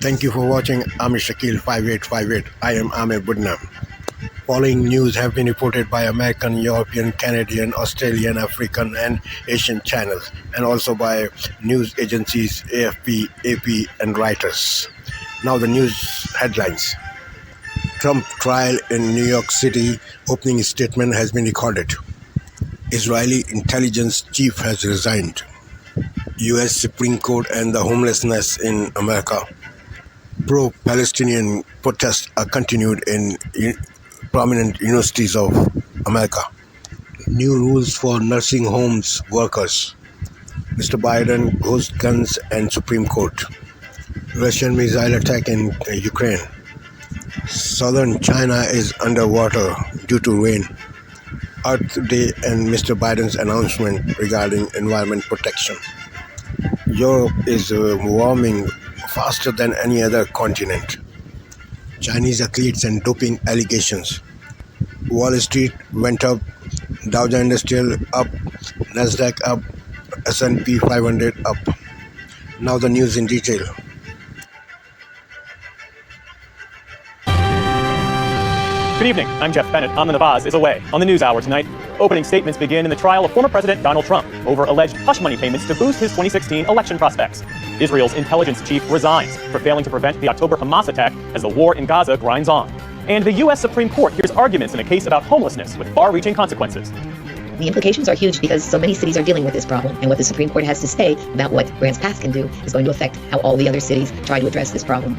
Thank you for watching Amir Shakil 5858. I am Amir Budna. Following news have been reported by American, European, Canadian, Australian, African and Asian channels, and also by news agencies AFP, AP and Reuters. Now the news headlines. Trump trial in New York City opening statement has been recorded. Israeli intelligence chief has resigned. US Supreme Court and the homelessness in America. Pro-Palestinian protests are continued in prominent universities of America. New rules for nursing homes workers. Mr. Biden goes guns and Supreme Court. Russian missile attack in Ukraine. Southern China is underwater due to rain. Earth Day and Mr. Biden's announcement regarding environment protection. Europe is warming faster than any other continent. Chinese athletes and doping allegations. Wall Street went up, Dow Jones Industrial up, Nasdaq up, S&P 500 up. Now the news in detail. Good evening, I'm Jeff Bennett. Amna Nawaz is away. On the News Hour tonight, opening statements begin in the trial of former President Donald Trump over alleged hush money payments to boost his 2016 election prospects. Israel's intelligence chief resigns for failing to prevent the October Hamas attack as the war in Gaza grinds on. And the U.S. Supreme Court hears arguments in a case about homelessness with far-reaching consequences. The implications are huge because so many cities are dealing with this problem, and what the Supreme Court has to say about what Grants Pass can do is going to affect how all the other cities try to address this problem.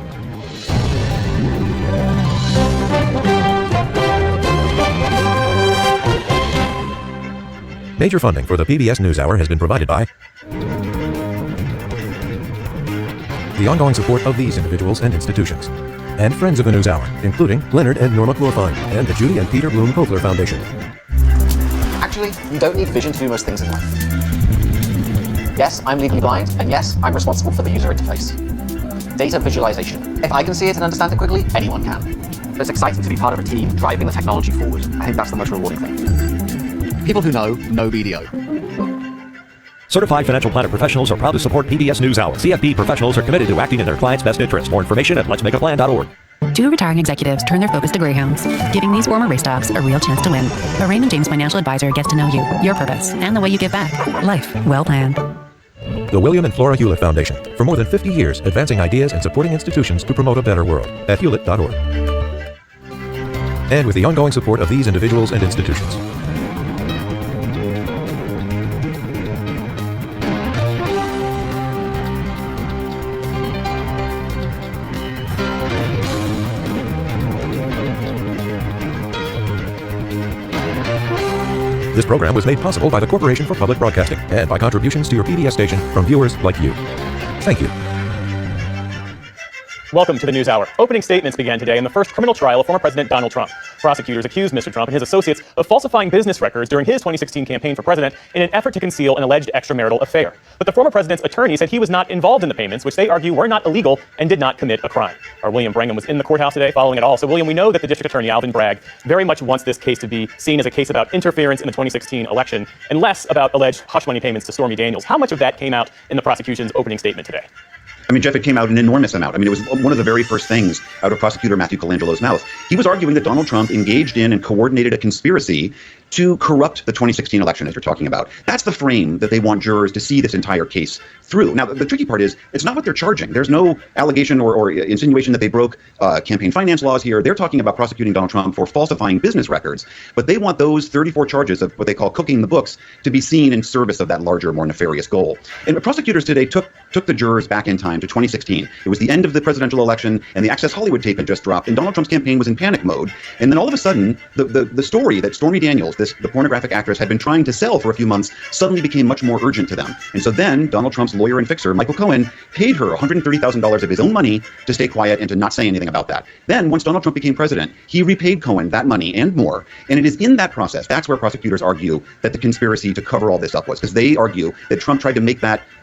Major funding for the PBS NewsHour has been provided by the ongoing support of these individuals and institutions, and friends of the NewsHour, including Leonard and Norma Glorfine, and the Judy and Peter Bloom Kovler Foundation. Actually, you don't need vision to do most things in life. Yes, I'm legally blind, and yes, I'm responsible for the user interface. Data visualization. If I can see it and understand it quickly, anyone can. But it's exciting to be part of a team driving the technology forward. I think that's the most rewarding thing. People who know BDO. Certified financial planner professionals are proud to support PBS NewsHour. CFP professionals are committed to acting in their clients' best interests. More information at letsmakeaplan.org. Two retiring executives turn their focus to greyhounds, giving these former race dogs a real chance to win. A Raymond James financial advisor gets to know you, your purpose, and the way you give back. Life well planned. The William and Flora Hewlett Foundation. For more than 50 years, advancing ideas and supporting institutions to promote a better world. At hewlett.org. And with the ongoing support of these individuals and institutions. This program was made possible by the Corporation for Public Broadcasting and by contributions to your PBS station from viewers like you. Thank you. Welcome to the News Hour. Opening statements began today in the first criminal trial of former President Donald Trump. Prosecutors accused Mr. Trump and his associates of falsifying business records during his 2016 campaign for president in an effort to conceal an alleged extramarital affair. But the former president's attorney said he was not involved in the payments, which they argue were not illegal and did not commit a crime. Our William Brangham was in the courthouse today following it all. So, William, we know that the district attorney, Alvin Bragg, very much wants this case to be seen as a case about interference in the 2016 election and less about alleged hush money payments to Stormy Daniels. How much of that came out in the prosecution's opening statement today? I mean, Jeff, it came out an enormous amount. I mean, it was one of the very first things out of prosecutor Matthew Colangelo's mouth. He was arguing that Donald Trump engaged in and coordinated a conspiracy to corrupt the 2016 election, as you're talking about. That's the frame that they want jurors to see this entire case through. Now, the tricky part is it's not what they're charging. There's no allegation or insinuation that they broke campaign finance laws here. They're talking about prosecuting Donald Trump for falsifying business records. But they want those 34 charges of what they call cooking the books to be seen in service of that larger, more nefarious goal. And the prosecutors today took the jurors back in time to 2016. It was the end of the presidential election, and the Access Hollywood tape had just dropped, and Donald Trump's campaign was in panic mode. And then all of a sudden, the story that Stormy Daniels, the pornographic actress, had been trying to sell for a few months suddenly became much more urgent to them. And so then Donald Trump's lawyer and fixer, Michael Cohen, paid her $130,000 of his own money to stay quiet and to not say anything about that. Then, once Donald Trump became president, he repaid Cohen that money and more. And it is in that process, that's where prosecutors argue that the conspiracy to cover all this up was, because they argue that Trump tried to make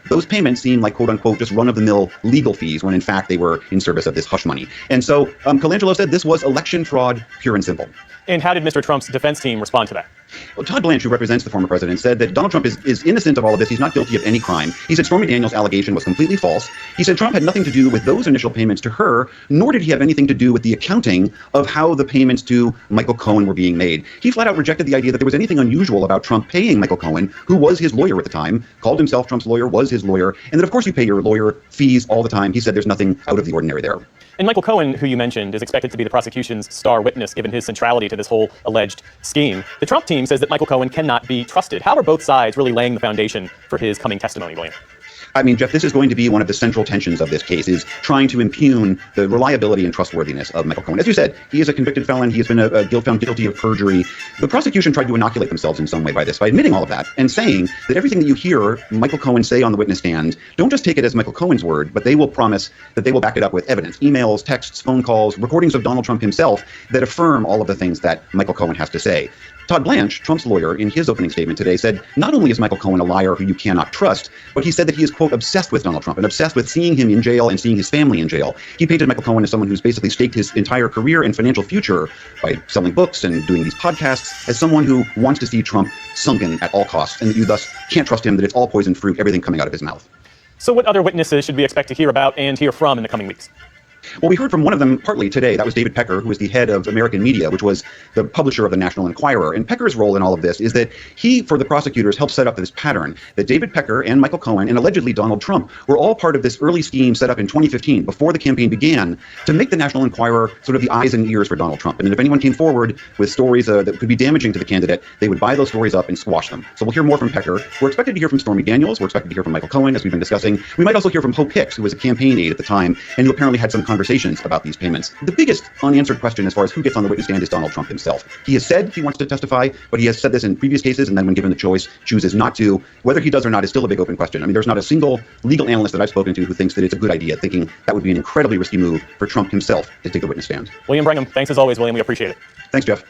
those payments seem like, quote unquote, just run-of-the-mill legal fees, when in fact they were in service of this hush money. And so Colangelo said this was election fraud, pure and simple. And how did Mr. Trump's defense team respond to that? Well, Todd Blanche, who represents the former president, said that Donald Trump is innocent of all of this. He's not guilty of any crime. He said Stormy Daniels' allegation was completely false. He said Trump had nothing to do with those initial payments to her, nor did he have anything to do with the accounting of how the payments to Michael Cohen were being made. He flat out rejected the idea that there was anything unusual about Trump paying Michael Cohen, who was his lawyer at the time, called himself Trump's lawyer, was his lawyer, and that of course you pay your lawyer fees all the time. He said there's nothing out of the ordinary there. And Michael Cohen, who you mentioned, is expected to be the prosecution's star witness given his centrality to this whole alleged scheme. The Trump team says that Michael Cohen cannot be trusted. How are both sides really laying the foundation for his coming testimony, William? I mean, Jeff, this is going to be one of the central tensions of this case, is trying to impugn the reliability and trustworthiness of Michael Cohen. As you said, he is a convicted felon. He has been found guilty of perjury. The prosecution tried to inoculate themselves in some way by this, by admitting all of that and saying that everything that you hear Michael Cohen say on the witness stand, don't just take it as Michael Cohen's word, but they will promise that they will back it up with evidence, emails, texts, phone calls, recordings of Donald Trump himself that affirm all of the things that Michael Cohen has to say. Todd Blanche, Trump's lawyer, in his opening statement today said not only is Michael Cohen a liar who you cannot trust, but he said that he is, quote, obsessed with Donald Trump and obsessed with seeing him in jail and seeing his family in jail. He painted Michael Cohen as someone who's basically staked his entire career and financial future by selling books and doing these podcasts as someone who wants to see Trump sunken at all costs, and that you thus can't trust him, that it's all poisoned fruit, everything coming out of his mouth. So what other witnesses should we expect to hear about and hear from in the coming weeks? Well, we heard from one of them partly today. That was David Pecker, who is the head of American Media, which was the publisher of the National Enquirer. And Pecker's role in all of this is that he, for the prosecutors, helped set up this pattern that David Pecker and Michael Cohen and allegedly Donald Trump were all part of this early scheme set up in 2015, before the campaign began, to make the National Enquirer sort of the eyes and ears for Donald Trump. And if anyone came forward with stories that could be damaging to the candidate, they would buy those stories up and squash them. So we'll hear more from Pecker. We're expected to hear from Stormy Daniels. We're expected to hear from Michael Cohen, as we've been discussing. We might also hear from Hope Hicks, who was a campaign aide at the time and who apparently had some conversations about these payments. The biggest unanswered question as far as who gets on the witness stand is Donald Trump himself. He has said he wants to testify, but he has said this in previous cases, and then when given the choice, chooses not to. Whether he does or not is still a big open question. I mean, there's not a single legal analyst that I've spoken to who thinks that it's a good idea, thinking that would be an incredibly risky move for Trump himself to take the witness stand. William Brigham, thanks as always, William. We appreciate it. Thanks, Jeff.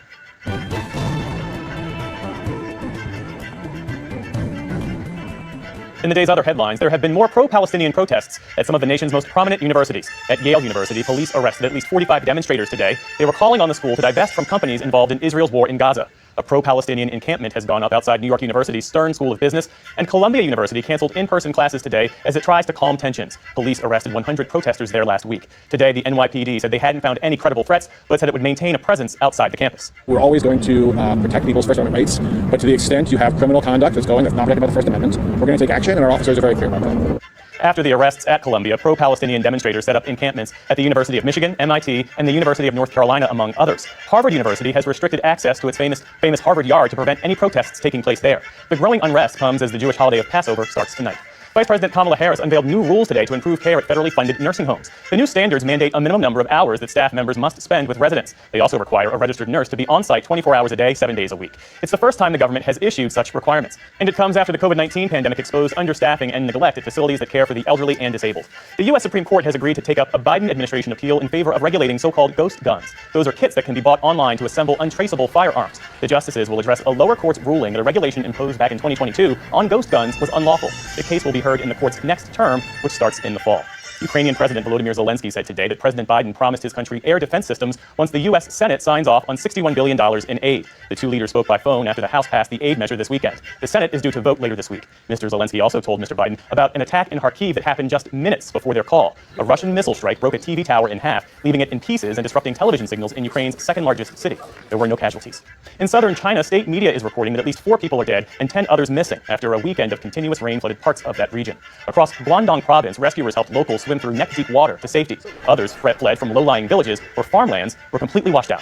In the day's other headlines, there have been more pro-Palestinian protests at some of the nation's most prominent universities. At Yale University, police arrested at least 45 demonstrators today. They were calling on the school to divest from companies involved in Israel's war in Gaza. A pro-Palestinian encampment has gone up outside New York University's Stern School of Business, and Columbia University canceled in-person classes today as it tries to calm tensions. Police arrested 100 protesters there last week. Today, the NYPD said they hadn't found any credible threats, but said it would maintain a presence outside the campus. We're always going to protect people's First Amendment rights, but to the extent you have criminal conduct that's not protected by the First Amendment, we're going to take action, and our officers are very clear about that. After the arrests at Columbia, pro-Palestinian demonstrators set up encampments at the University of Michigan, MIT, and the University of North Carolina, among others. Harvard University has restricted access to its famous Harvard Yard to prevent any protests taking place there. The growing unrest comes as the Jewish holiday of Passover starts tonight. Vice President Kamala Harris unveiled new rules today to improve care at federally funded nursing homes. The new standards mandate a minimum number of hours that staff members must spend with residents. They also require a registered nurse to be on site 24 hours a day, 7 days a week. It's the first time the government has issued such requirements, and it comes after the COVID-19 pandemic exposed understaffing and neglect at facilities that care for the elderly and disabled. The U.S. Supreme Court has agreed to take up a Biden administration appeal in favor of regulating so-called ghost guns. Those are kits that can be bought online to assemble untraceable firearms. The justices will address a lower court's ruling that a regulation imposed back in 2022 on ghost guns was unlawful. The case will be heard in the court's next term, which starts in the fall. Ukrainian President Volodymyr Zelensky said today that President Biden promised his country air defense systems once the U.S. Senate signs off on $61 billion in aid. The two leaders spoke by phone after the House passed the aid measure this weekend. The Senate is due to vote later this week. Mr. Zelensky also told Mr. Biden about an attack in Kharkiv that happened just minutes before their call. A Russian missile strike broke a TV tower in half, leaving it in pieces and disrupting television signals in Ukraine's second-largest city. There were no casualties. In southern China, state media is reporting that at least 4 people are dead and 10 others missing after a weekend of continuous rain flooded parts of that region. Across Guangdong province, rescuers helped locals swim through neck-deep water to safety. Others fled from low-lying villages where farmlands were completely washed out.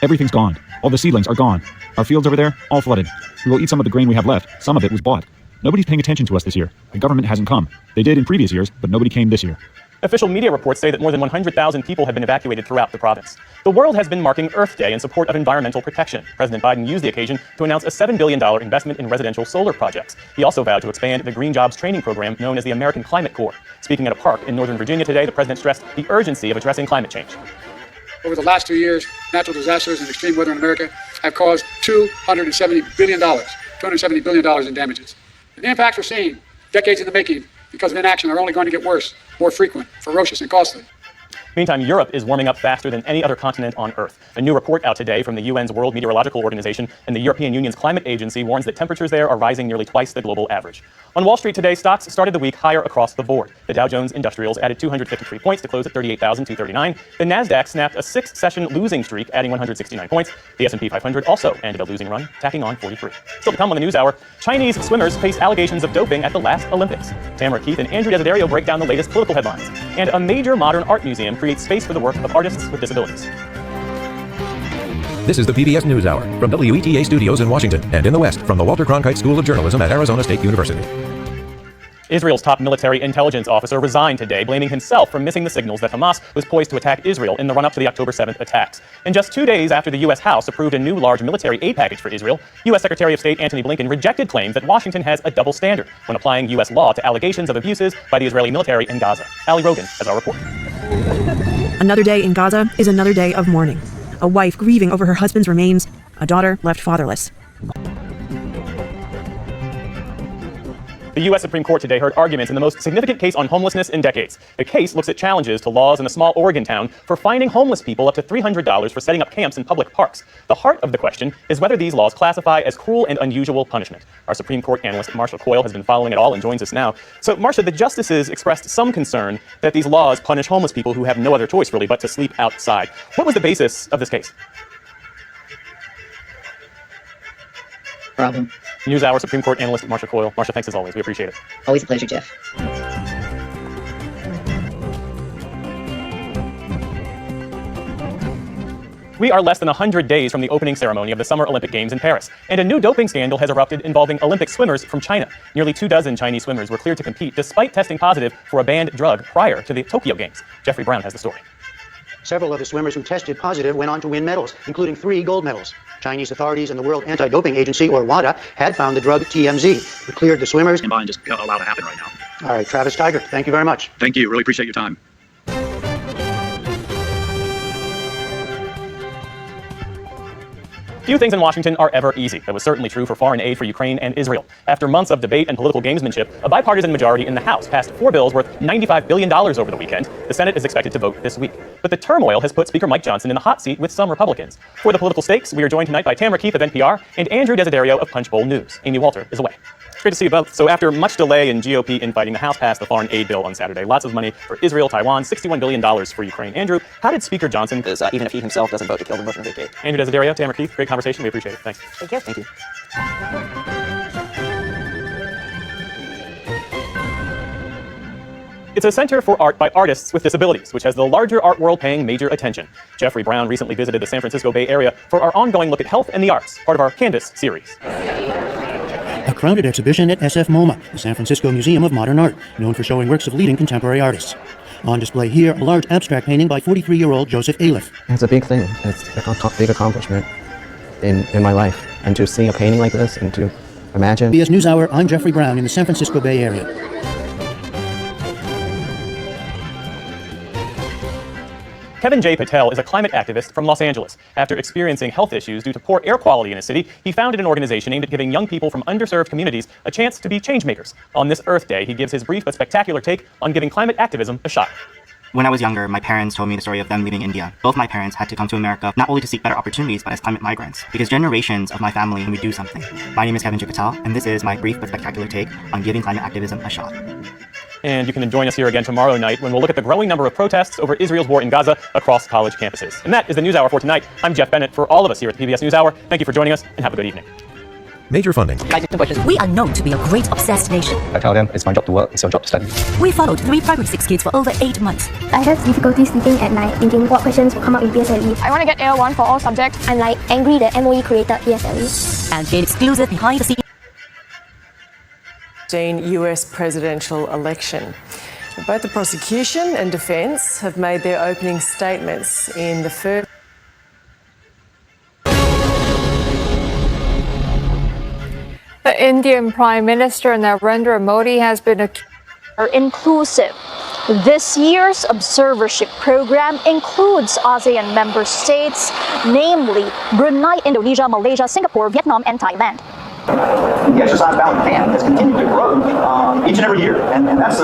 Everything's gone. All the seedlings are gone. Our fields over there, all flooded. We will eat some of the grain we have left. Some of it was bought. Nobody's paying attention to us this year. The government hasn't come. They did in previous years, but nobody came this year. Official media reports say that more than 100,000 people have been evacuated throughout the province. The world has been marking Earth Day in support of environmental protection. President Biden used the occasion to announce a $7 billion investment in residential solar projects. He also vowed to expand the Green Jobs training program known as the American Climate Corps. Speaking at a park in Northern Virginia today, the president stressed the urgency of addressing climate change. Over the last 2 years, natural disasters and extreme weather in America have caused $270 billion in damages. The impacts we're seeing, decades in the making, because of inaction, are only going to get worse, more frequent, ferocious, and costly. Meantime, Europe is warming up faster than any other continent on Earth. A new report out today from the UN's World Meteorological Organization and the European Union's Climate Agency warns that temperatures there are rising nearly twice the global average. On Wall Street today, stocks started the week higher across the board. The Dow Jones Industrials added 253 points to close at 38,239. The Nasdaq snapped a six-session losing streak, adding 169 points. The S&P 500 also ended a losing run, tacking on 43. Still to come on the NewsHour, Chinese swimmers face allegations of doping at the last Olympics. Tamara Keith and Andrew Desiderio break down the latest political headlines. And a major modern art museum creates space for the work of artists with disabilities. This is the PBS NewsHour from WETA Studios in Washington and in the West from the Walter Cronkite School of Journalism at Arizona State University. Israel's top military intelligence officer resigned today, blaming himself for missing the signals that Hamas was poised to attack Israel in the run-up to the October 7th attacks. And just 2 days after the U.S. House approved a new large military aid package for Israel, U.S. Secretary of State Antony Blinken rejected claims that Washington has a double standard when applying U.S. law to allegations of abuses by the Israeli military in Gaza. Ali Rogan has our report. Another day in Gaza is another day of mourning. A wife grieving over her husband's remains, a daughter left fatherless. The U.S. Supreme Court today heard arguments in the most significant case on homelessness in decades. The case looks at challenges to laws in a small Oregon town for fining homeless people up to $300 for setting up camps in public parks. The heart of the question is whether these laws classify as cruel and unusual punishment. Our Supreme Court analyst, Marsha Coyle, has been following it all and joins us now. So, Marsha, the justices expressed some concern that these laws punish homeless people who have no other choice, really, but to sleep outside. What was the basis of this case? Problem. NewsHour Supreme Court analyst Marsha Coyle. Marsha, thanks as always. We appreciate it. Always a pleasure, Jeff. We are less than 100 days from the opening ceremony of the Summer Olympic Games in Paris, and a new doping scandal has erupted involving Olympic swimmers from China. Nearly 24 Chinese swimmers were cleared to compete despite testing positive for a banned drug prior to the Tokyo Games. Jeffrey Brown has the story. Several of the swimmers who tested positive went on to win medals, including 3 gold medals. Chinese authorities and the World Anti-Doping Agency, or WADA, had found the drug TMZ. We cleared the swimmers. And just allow to happen right now. All right, Travis Tiger, thank you very much. Thank you. Really appreciate your time. Few things in Washington are ever easy. That was certainly true for foreign aid for Ukraine and Israel. After months of debate and political gamesmanship, a bipartisan majority in the House passed 4 bills worth $95 billion over the weekend. The Senate is expected to vote this week. But the turmoil has put Speaker Mike Johnson in the hot seat with some Republicans. For the political stakes, we are joined tonight by Tamara Keith of NPR and Andrew Desiderio of Punchbowl News. Amy Walter is away. It's great to see you both. So after much delay in GOP infighting, the House passed the foreign aid bill on Saturday. Lots of money for Israel, Taiwan, $61 billion for Ukraine. Andrew, how did Speaker Johnson... Even if he himself doesn't vote to kill the motion of vacate. Andrew Desiderio, Tamara Keith, great conversation. We appreciate it. Thanks. Thank you. Thank you. It's a center for art by artists with disabilities, which has the larger art world paying major attention. Jeffrey Brown recently visited the San Francisco Bay Area for our ongoing look at health and the arts, part of our Canvas series. A crowded exhibition at SF MoMA, the San Francisco Museum of Modern Art, known for showing works of leading contemporary artists. On display here, a large abstract painting by 43-year-old Joseph Aliff. It's a big thing. It's a big accomplishment in my life. And to see a painting like this and to imagine... PBS NewsHour, I'm Jeffrey Brown in the San Francisco Bay Area. Kevin J. Patel is a climate activist from Los Angeles. After experiencing health issues due to poor air quality in his city, he founded an organization aimed at giving young people from underserved communities a chance to be changemakers. On this Earth Day, he gives his brief but spectacular take on giving climate activism a shot. When I was younger, my parents told me the story of them leaving India. Both my parents had to come to America not only to seek better opportunities, but as climate migrants, because generations of my family and we do something. My name is Kevin J. Patel, and this is my brief but spectacular take on giving climate activism a shot. And you can join us here again tomorrow night when we'll look at the growing number of protests over Israel's war in Gaza across college campuses. And that is the NewsHour for tonight. I'm Jeff Bennett. For all of us here at the PBS NewsHour, thank you for joining us, and have a good evening. Major funding. We are known to be a great obsessed nation. I tell them it's my job to work, it's your job to study. We followed 3 primary 6 kids for over 8 months. I have difficulty sleeping at night, thinking what questions will come up in PSLE. I want to get AL1 for all subjects. I'm like angry that MOE created PSLE. And get exclusive behind the scenes. U.S. presidential election. Both the prosecution and defense have made their opening statements in the first. The Indian Prime Minister Narendra Modi has been inclusive. This year's observership program includes ASEAN member states, namely Brunei, Indonesia, Malaysia, Singapore, Vietnam, and Thailand. The exercise ballot ban has continued to grow each and every year, and that's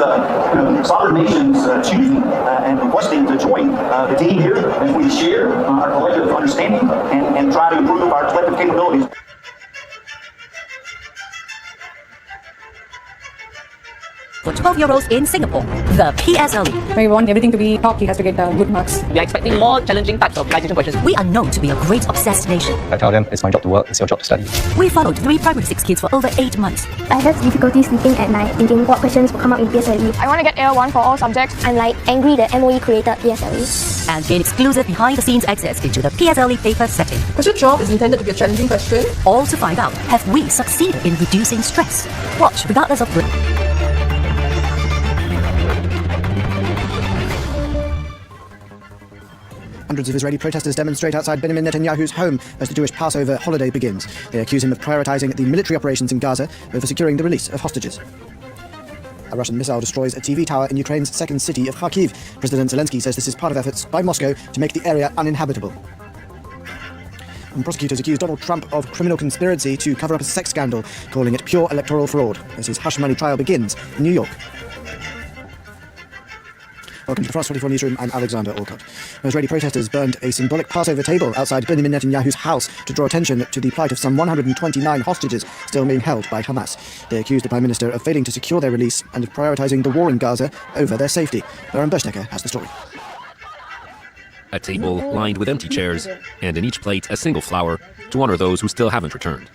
sovereign nations choosing and requesting to join the team here as we share our collective understanding and try to improve our collective capabilities. For 12-year-olds in Singapore, the PSLE. We want everything to be top. He has to get good marks. We are expecting more challenging types of citation questions. We are known to be a great obsessed nation. I tell them it's my job to work, it's your job to study. We followed 3 primary 6 kids for over 8 months. I have difficulty sleeping at night, thinking what questions will come up in PSLE. I want to get L1 for all subjects. I'm like angry that MOE created PSLE. And gain exclusive behind-the-scenes access into the PSLE paper setting. Question 12 is intended to be a challenging question. All to find out, have we succeeded in reducing stress? Watch regardless of... Hundreds of Israeli protesters demonstrate outside Benjamin Netanyahu's home as the Jewish Passover holiday begins. They accuse him of prioritizing the military operations in Gaza over securing the release of hostages. A Russian missile destroys a TV tower in Ukraine's second city of Kharkiv. President Zelensky says this is part of efforts by Moscow to make the area uninhabitable. And prosecutors accuse Donald Trump of criminal conspiracy to cover up a sex scandal, calling it pure electoral fraud, as his hush money trial begins in New York. Welcome to the France 24 Newsroom, I'm Alexander Alcott. Israeli protesters burned a symbolic Passover table outside Benjamin Netanyahu's house to draw attention to the plight of some 129 hostages still being held by Hamas. They accused the Prime Minister of failing to secure their release and of prioritising the war in Gaza over their safety. Baron Bushnecker has the story. A table lined with empty chairs, and in each plate a single flower to honor those who still haven't returned.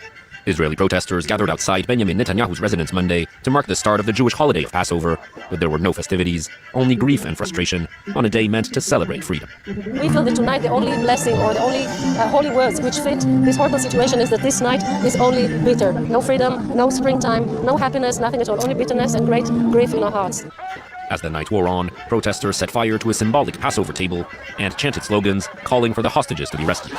Israeli protesters gathered outside Benjamin Netanyahu's residence Monday to mark the start of the Jewish holiday of Passover, but there were no festivities, only grief and frustration on a day meant to celebrate freedom. We feel that tonight the only blessing or the only holy words which fit this horrible situation is that this night is only bitter. No freedom, no springtime, no happiness, nothing at all, only bitterness and great grief in our hearts. As the night wore on, protesters set fire to a symbolic Passover table and chanted slogans calling for the hostages to be rescued.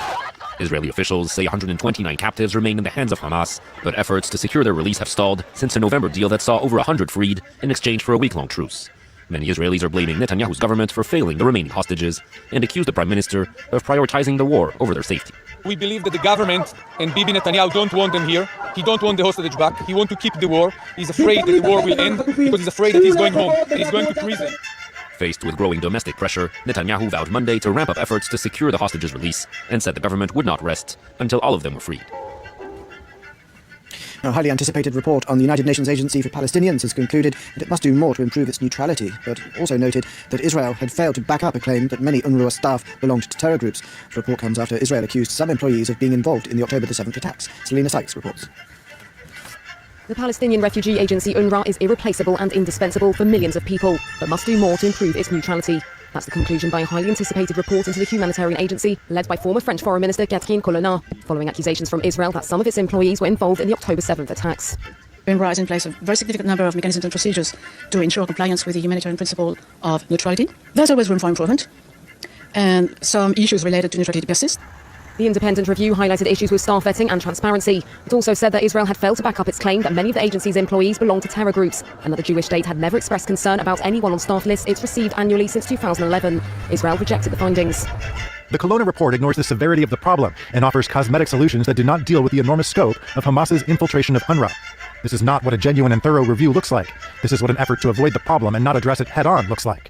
Israeli officials say 129 captives remain in the hands of Hamas, but efforts to secure their release have stalled since a November deal that saw over 100 freed in exchange for a week-long truce. Many Israelis are blaming Netanyahu's government for failing the remaining hostages and accuse the prime minister of prioritizing the war over their safety. We believe that the government and Bibi Netanyahu don't want them here. He don't want the hostage back. He wants to keep the war. He's afraid that the war will end because he's afraid that he's going home and he's going to prison. Faced with growing domestic pressure, Netanyahu vowed Monday to ramp up efforts to secure the hostages' release and said the government would not rest until all of them were freed. A highly anticipated report on the United Nations Agency for Palestinians has concluded that it must do more to improve its neutrality, but also noted that Israel had failed to back up a claim that many UNRWA staff belonged to terror groups. The report comes after Israel accused some employees of being involved in the October the 7th attacks. Selena Sykes reports. The Palestinian refugee agency UNRWA is irreplaceable and indispensable for millions of people, but must do more to improve its neutrality. That's the conclusion by a highly anticipated report into the humanitarian agency, led by former French Foreign Minister Catherine Colonna, following accusations from Israel that some of its employees were involved in the October 7th attacks. UNRWA has in place a very significant number of mechanisms and procedures to ensure compliance with the humanitarian principle of neutrality. There's always room for improvement, and some issues related to neutrality persist. The independent review highlighted issues with staff vetting and transparency. It also said that Israel had failed to back up its claim that many of the agency's employees belonged to terror groups, and that the Jewish state had never expressed concern about anyone on staff lists it's received annually since 2011. Israel rejected the findings. The Colonna report ignores the severity of the problem and offers cosmetic solutions that do not deal with the enormous scope of Hamas's infiltration of UNRWA. This is not what a genuine and thorough review looks like. This is what an effort to avoid the problem and not address it head-on looks like.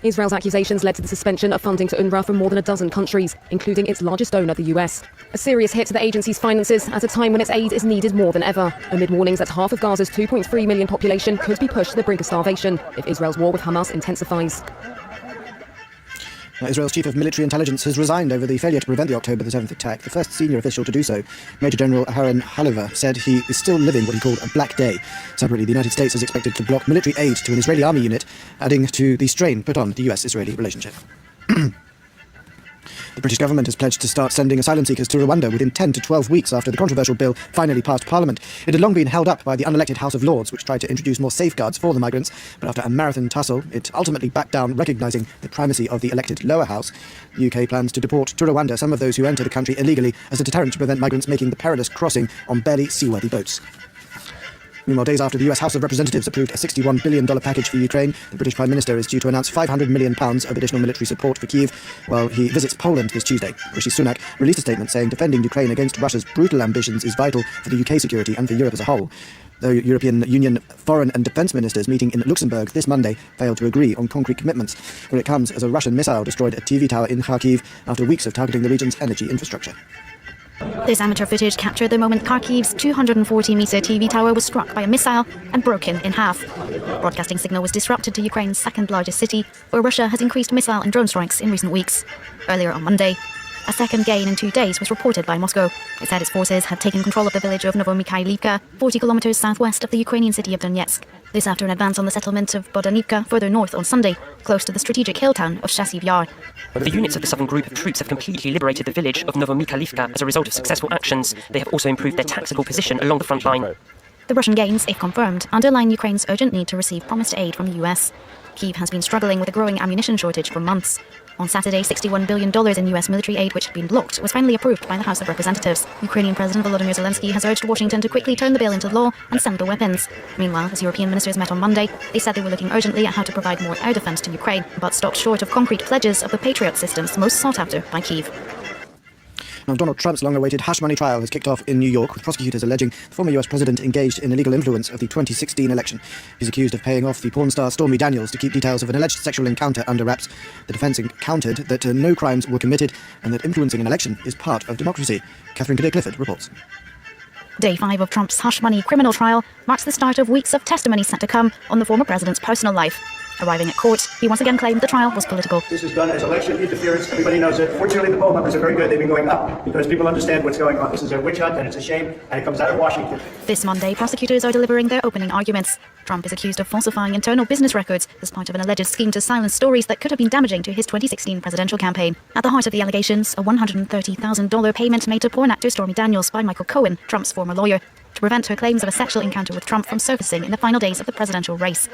Israel's accusations led to the suspension of funding to UNRWA from more than a dozen countries, including its largest donor, the US. A serious hit to the agency's finances at a time when its aid is needed more than ever, amid warnings that half of Gaza's 2.3 million population could be pushed to the brink of starvation if Israel's war with Hamas intensifies. Israel's chief of military intelligence has resigned over the failure to prevent the October the 7th attack, the first senior official to do so. Major General Haran Halever said he is still living what he called a black day. Separately, the United States is expected to block military aid to an Israeli army unit, adding to the strain put on the US-Israeli relationship. The British government has pledged to start sending asylum seekers to Rwanda within 10 to 12 weeks after the controversial bill finally passed Parliament. It had long been held up by the unelected House of Lords, which tried to introduce more safeguards for the migrants, but after a marathon tussle, it ultimately backed down, recognising the primacy of the elected lower house. The UK plans to deport to Rwanda some of those who enter the country illegally as a deterrent to prevent migrants making the perilous crossing on barely seaworthy boats. Meanwhile, days after the US House of Representatives approved a $61 billion package for Ukraine, the British Prime Minister is due to announce £500 million of additional military support for Kyiv while he visits Poland this Tuesday. Rishi Sunak released a statement saying defending Ukraine against Russia's brutal ambitions is vital for the UK security and for Europe as a whole. The European Union foreign and defence ministers meeting in Luxembourg this Monday failed to agree on concrete commitments, where it comes as a Russian missile destroyed a TV tower in Kharkiv after weeks of targeting the region's energy infrastructure. This amateur footage captured the moment Kharkiv's 240-metre TV tower was struck by a missile and broken in half. Broadcasting signal was disrupted to Ukraine's second-largest city, where Russia has increased missile and drone strikes in recent weeks. Earlier on Monday, a second gain in 2 days was reported by Moscow. It said its forces had taken control of the village of Novomikhailivka, 40 kilometers southwest of the Ukrainian city of Donetsk. This after an advance on the settlement of Bodanivka further north on Sunday, close to the strategic hill town of Chasiv Yar. The units of the southern group of troops have completely liberated the village of Novomikhailivka as a result of successful actions. They have also improved their tactical position along the front line. The Russian gains, if confirmed, underline Ukraine's urgent need to receive promised aid from the US. Kyiv has been struggling with a growing ammunition shortage for months. On Saturday, $61 billion in US military aid, which had been blocked, was finally approved by the House of Representatives. Ukrainian President Volodymyr Zelensky has urged Washington to quickly turn the bill into law and send the weapons. Meanwhile, as European ministers met on Monday, they said they were looking urgently at how to provide more air defense to Ukraine, but stopped short of concrete pledges of the Patriot systems most sought after by Kyiv. Now, Donald Trump's long-awaited hush money trial has kicked off in New York, with prosecutors alleging the former US president engaged in illegal influence of the 2016 election. He's accused of paying off the porn star Stormy Daniels to keep details of an alleged sexual encounter under wraps. The defense countered that no crimes were committed and that influencing an election is part of democracy. Catherine Cadet-Clifford reports. Day 5 of Trump's hush money criminal trial marks the start of weeks of testimony set to come on the former president's personal life. Arriving at court, he once again claimed the trial was political. This is done as election interference. Everybody knows it. Fortunately, the poll numbers are very good. They've been going up because people understand what's going on. This is a witch hunt and it's a shame, and it comes out of Washington. This Monday, prosecutors are delivering their opening arguments. Trump is accused of falsifying internal business records as part of an alleged scheme to silence stories that could have been damaging to his 2016 presidential campaign. At the heart of the allegations, a $130,000 payment made to porn actor Stormy Daniels by Michael Cohen, Trump's former lawyer, to prevent her claims of a sexual encounter with Trump from surfacing in the final days of the presidential race.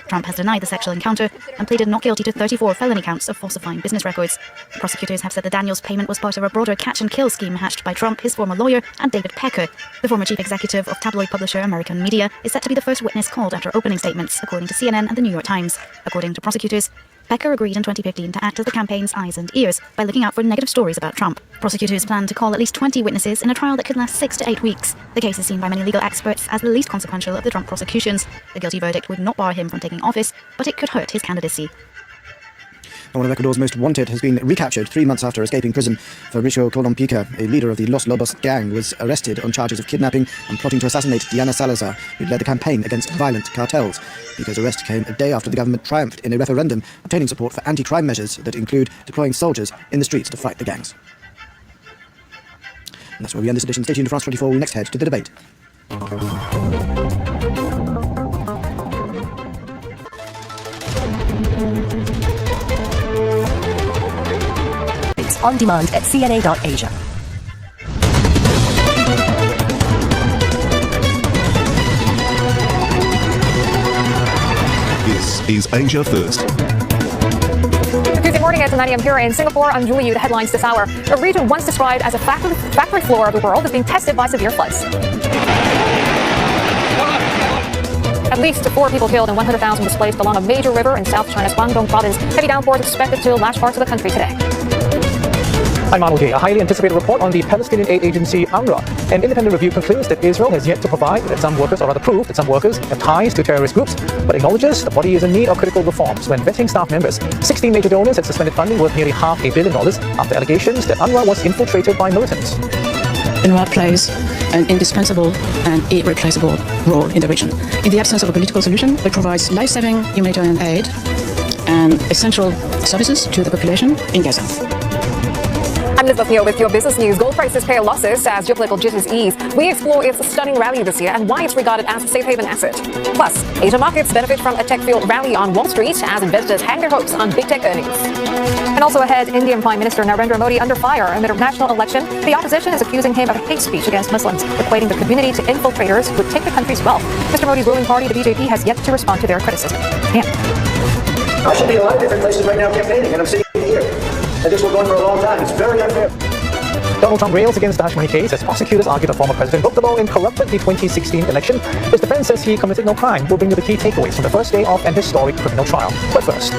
Trump has denied the sexual encounter and pleaded not guilty to 34 felony counts of falsifying business records. Prosecutors have said the Daniels payment was part of a broader catch-and-kill scheme hatched by Trump, his former lawyer, and David Pecker. The former chief executive of tabloid publisher American Media is set to be the first witness called after opening statements, according to CNN and the New York Times. According to prosecutors, Pecker agreed in 2015 to act as the campaign's eyes and ears by looking out for negative stories about Trump. Prosecutors plan to call at least 20 witnesses in a trial that could last 6 to 8 weeks. The case is seen by many legal experts as the least consequential of the Trump prosecutions. The guilty verdict would not bar him from taking office, but it could hurt his candidacy. One of Ecuador's most wanted has been recaptured 3 months after escaping prison. Fabricio Colompica, a leader of the Los Lobos gang, was arrested on charges of kidnapping and plotting to assassinate Diana Salazar, who led the campaign against violent cartels. Pica's arrest came a day after the government triumphed in a referendum obtaining support for anti-crime measures that include deploying soldiers in the streets to fight the gangs. And that's where we end this edition. Stay tuned to France 24. We'll next head to the debate. It's on demand at cna.asia. This is Asia First. Tuesday morning at 9 a.m. here in Singapore. I'm Julie Yu. The headlines this hour. A region once described as a factory floor of the world is being tested by severe floods. At least 4 people killed and 100,000 displaced along a major river in South China's Guangdong province. Heavy downpours expected to large parts of the country today. I'm Mahmoud. A highly anticipated report on the Palestinian aid agency UNRWA. An independent review concludes that Israel has yet to provide that some workers, or rather prove that some workers, have ties to terrorist groups, but acknowledges the body is in need of critical reforms. When vetting staff members, 16 major donors had suspended funding worth nearly $500 million after allegations that UNRWA was infiltrated by militants. UNRWA plays an indispensable and irreplaceable role in the region. In the absence of a political solution, it provides life-saving humanitarian aid and essential services to the population in Gaza. I'm Elizabeth Neal with your business news. Gold prices pale losses as geopolitical jitters ease. We explore its stunning rally this year and why it's regarded as a safe haven asset. Plus, Asian markets benefit from a tech-fueled rally on Wall Street as investors hang their hopes on big tech earnings. And also ahead, Indian Prime Minister Narendra Modi under fire amid a national election. The opposition is accusing him of hate speech against Muslims, equating the community to infiltrators who would take the country's wealth. Mr. Modi's ruling party, the BJP, has yet to respond to their criticism. I should be in a lot of different places right now campaigning, and I'm sitting here. And this will go on for a long time. It's very unfair. Donald Trump rails against the hush-money case as prosecutors argue the former president broke the law and corrupted the 2016 election. His defense says he committed no crime. We'll bring you the key takeaways from the first day of an historic criminal trial. But first,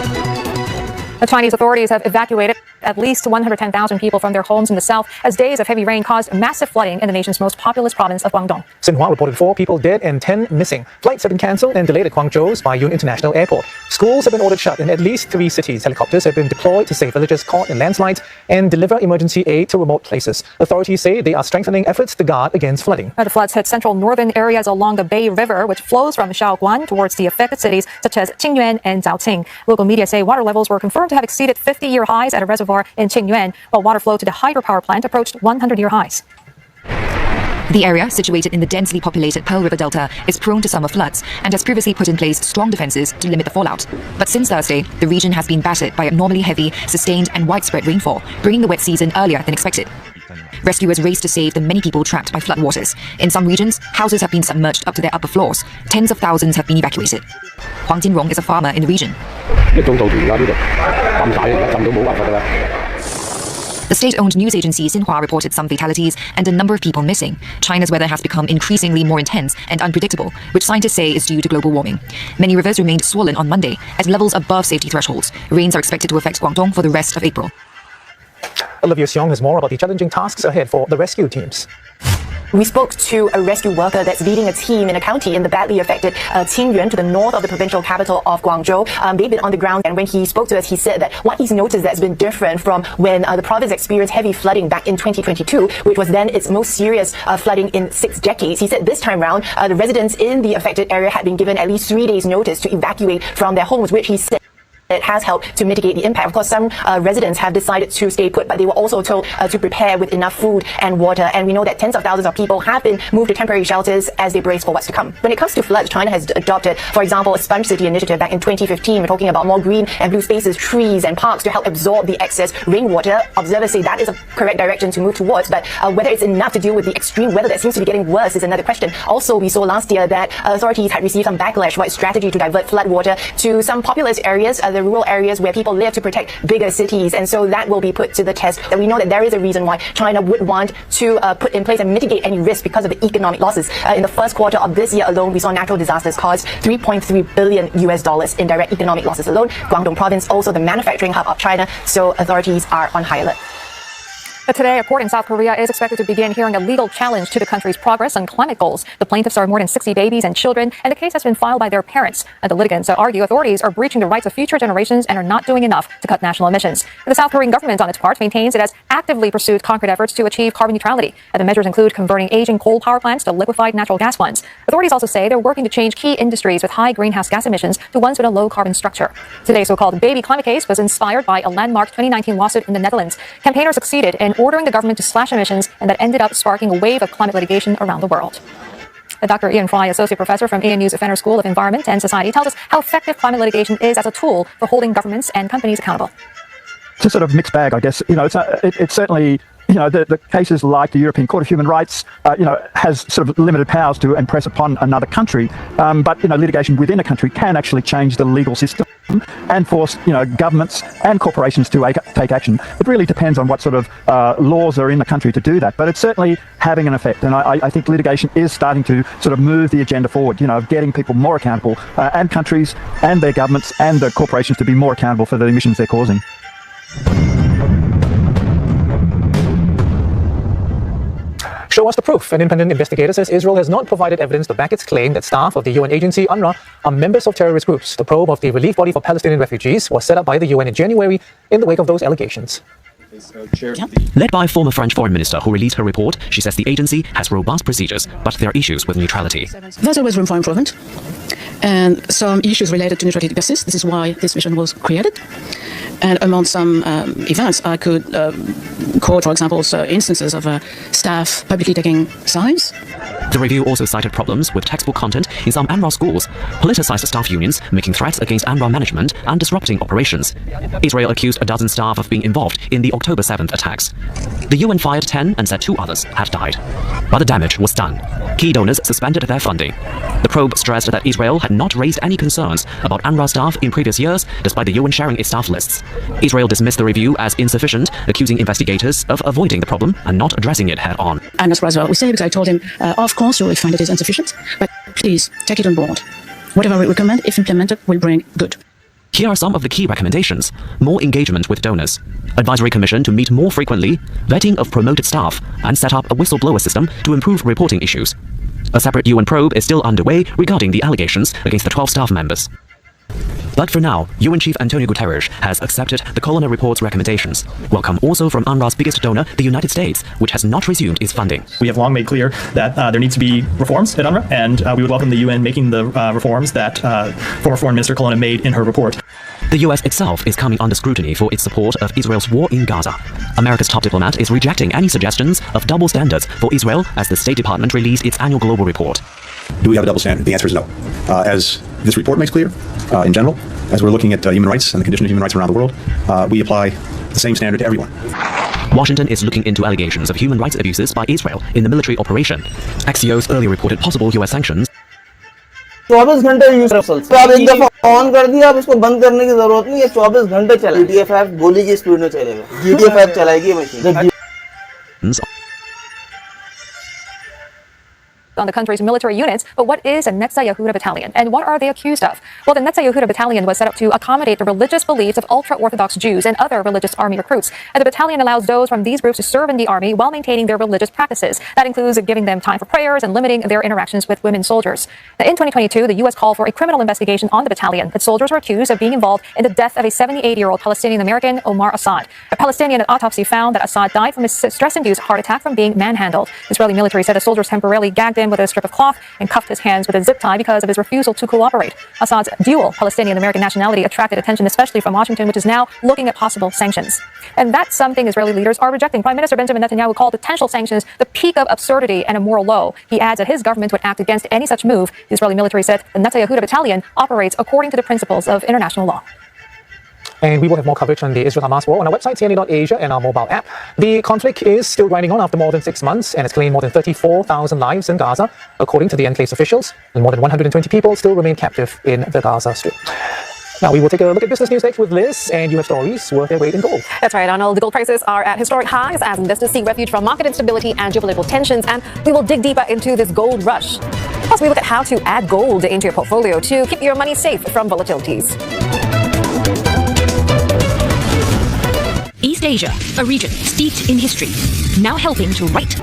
the Chinese authorities have evacuated at least 110,000 people from their homes in the south as days of heavy rain caused massive flooding in the nation's most populous province of Guangdong. Xinhua reported 4 people dead and 10 missing. Flights have been cancelled and delayed at Guangzhou's Baiyun International Airport. Schools have been ordered shut in at least 3 cities. Helicopters have been deployed to save villagers caught in landslides and deliver emergency aid to remote places. Authorities say they are strengthening efforts to guard against flooding. The floods hit central northern areas along the Bay River, which flows from Shaoguan towards the affected cities such as Qingyuan and Zhaoqing. Local media say water levels were confirmed to have exceeded 50-year highs at a reservoir in Qingyuan, while water flow to the hydropower plant approached 100-year highs. The area, situated in the densely populated Pearl River Delta, is prone to summer floods and has previously put in place strong defenses to limit the fallout. But since Thursday, the region has been battered by abnormally heavy, sustained and widespread rainfall, bringing the wet season earlier than expected. Rescuers raced to save the many people trapped by floodwaters. In some regions, houses have been submerged up to their upper floors. Tens of thousands have been evacuated. Huang Jinrong is a farmer in the region. The state-owned news agency Xinhua reported some fatalities and a number of people missing. China's weather has become increasingly more intense and unpredictable, which scientists say is due to global warming. Many rivers remained swollen on Monday at levels above safety thresholds. Rains are expected to affect Guangdong for the rest of April. Olivia Xiong has more about the challenging tasks ahead for the rescue teams. We spoke to a rescue worker that's leading a team in a county in the badly affected Qingyuan to the north of the provincial capital of Guangzhou. They've been on the ground, and when he spoke to us, he said that what he's noticed that's been different from when the province experienced heavy flooding back in 2022, which was then its most serious flooding in 6 decades. He said this time round, the residents in the affected area had been given at least 3 days' notice to evacuate from their homes, which he said it has helped to mitigate the impact. Of course, some residents have decided to stay put, but they were also told to prepare with enough food and water. And we know that tens of thousands of people have been moved to temporary shelters as they brace for what's to come. When it comes to floods, China has adopted, for example, a sponge city initiative back in 2015. We're talking about more green and blue spaces, trees and parks to help absorb the excess rainwater. Observers say that is a correct direction to move towards, but whether it's enough to deal with the extreme weather that seems to be getting worse is another question. Also, we saw last year that authorities had received some backlash for its strategy to divert flood water to some populous areas, the rural areas where people live, to protect bigger cities. And so that will be put to the test. That we know that there is a reason why China would want to put in place and mitigate any risk because of the economic losses. In the first quarter of this year alone, we saw natural disasters cause $3.3 billion in direct economic losses alone. Guangdong province, also the manufacturing hub of China, so authorities are on high alert. But today, a court in South Korea is expected to begin hearing a legal challenge to the country's progress on climate goals. The plaintiffs are more than 60 babies and children, and the case has been filed by their parents. And the litigants argue authorities are breaching the rights of future generations and are not doing enough to cut national emissions. And the South Korean government, on its part, maintains it has actively pursued concrete efforts to achieve carbon neutrality. And the measures include converting aging coal power plants to liquefied natural gas ones. Authorities also say they're working to change key industries with high greenhouse gas emissions to ones with a low carbon structure. Today's so-called baby climate case was inspired by a landmark 2019 lawsuit in the Netherlands. Campaigners succeeded in ordering the government to slash emissions, and that ended up sparking a wave of climate litigation around the world. Dr. Ian Fry, Associate Professor from ANU's Fenner School of Environment and Society, tells us how effective climate litigation is as a tool for holding governments and companies accountable. It's a sort of mixed bag, I guess. It's certainly, the cases like the European Court of Human Rights, has sort of limited powers to impress upon another country. But, litigation within a country can actually change the legal system and force, governments and corporations to take action. It really depends on what sort of laws are in the country to do that. But it's certainly having an effect. And I think litigation is starting to sort of move the agenda forward, of getting people more accountable, and countries and their governments and the corporations to be more accountable for the emissions they're causing. Show us the proof. An independent investigator says Israel has not provided evidence to back its claim that staff of the UN agency UNRWA are members of terrorist groups. The probe of the relief body for Palestinian refugees was set up by the UN in January in the wake of those allegations. Led by former French foreign minister who released her report, she says the agency has robust procedures, but there are issues with neutrality. There's always room for improvement, and some issues related to neutrality persist. This is why this mission was created. And among some events, I could quote, for example, instances of staff publicly taking sides. The review also cited problems with textbook content in some UNRWA schools, politicized staff unions making threats against UNRWA management and disrupting operations. Israel accused a dozen staff of being involved in the October 7th attacks. The UN fired 10 and said 2 others had died. But the damage was done. Key donors suspended their funding. The probe stressed that Israel had not raised any concerns about UNRWA staff in previous years, despite the UN sharing its staff lists. Israel dismissed the review as insufficient, accusing investigators of avoiding the problem and not addressing it head-on. And as well, we say, because I told him, of course you will find it is insufficient, but please take it on board. Whatever we recommend, if implemented, will bring good. Here are some of the key recommendations. More engagement with donors. Advisory commission to meet more frequently, vetting of promoted staff, and set up a whistleblower system to improve reporting issues. A separate UN probe is still underway regarding the allegations against the 12 staff members. But for now, UN Chief Antonio Guterres has accepted the coroner report's recommendations, welcome also from UNRWA's biggest donor, the United States, which has not resumed its funding. We have long made clear that there needs to be reforms at UNRWA, and we would welcome the UN making the reforms that former Foreign Minister Colonna made in her report. The US itself is coming under scrutiny for its support of Israel's war in Gaza. America's top diplomat is rejecting any suggestions of double standards for Israel as the State Department released its annual global report. Do we have a double standard? The answer is no. As this report makes clear, in general, as we're looking at human rights and the condition of human rights around the world, we apply the same standard to everyone. Washington is looking into allegations of human rights abuses by Israel in the military operation. Axios earlier reported possible US sanctions. 24 घंटे use आप एक दफा on कर दिया, अब उसको बंद करने की जरूरत नहीं है, 24 घंटे चलेगा। GDF5 गोली की स्पीड में चलेगा, GDF5 चलाएगी machine. On the country's military units, but what is a Netza Yehuda battalion and what are they accused of? Well, the Netza Yehuda battalion was set up to accommodate the religious beliefs of ultra-Orthodox Jews and other religious army recruits. And the battalion allows those from these groups to serve in the army while maintaining their religious practices. That includes giving them time for prayers and limiting their interactions with women soldiers. Now, in 2022, the U.S. called for a criminal investigation on the battalion. The soldiers were accused of being involved in the death of a 78-year-old Palestinian-American, Omar Assad. A Palestinian autopsy found that Assad died from a stress-induced heart attack from being manhandled. The Israeli military said the soldiers temporarily gagged him with a strip of cloth and cuffed his hands with a zip tie because of his refusal to cooperate. Assad's dual Palestinian-American nationality attracted attention, especially from Washington, which is now looking at possible sanctions. And that's something Israeli leaders are rejecting. Prime Minister Benjamin Netanyahu called potential sanctions the peak of absurdity and a moral low. He adds that his government would act against any such move. The Israeli military said the Netza Yehuda battalion operates according to the principles of international law. And we will have more coverage on the Israel-Hamas war on our website, CNA.Asia, and our mobile app. The conflict is still grinding on after more than 6 months, and it's claimed more than 34,000 lives in Gaza, according to the enclave's officials, and more than 120 people still remain captive in the Gaza Strip. Now, we will take a look at business news next with Liz, and you have stories worth their weight in gold. That's right, Arnold. The gold prices are at historic highs as investors seek refuge from market instability and geopolitical tensions, and we will dig deeper into this gold rush. Plus, we look at how to add gold into your portfolio to keep your money safe from volatilities. East Asia, a region steeped in history, now helping to write.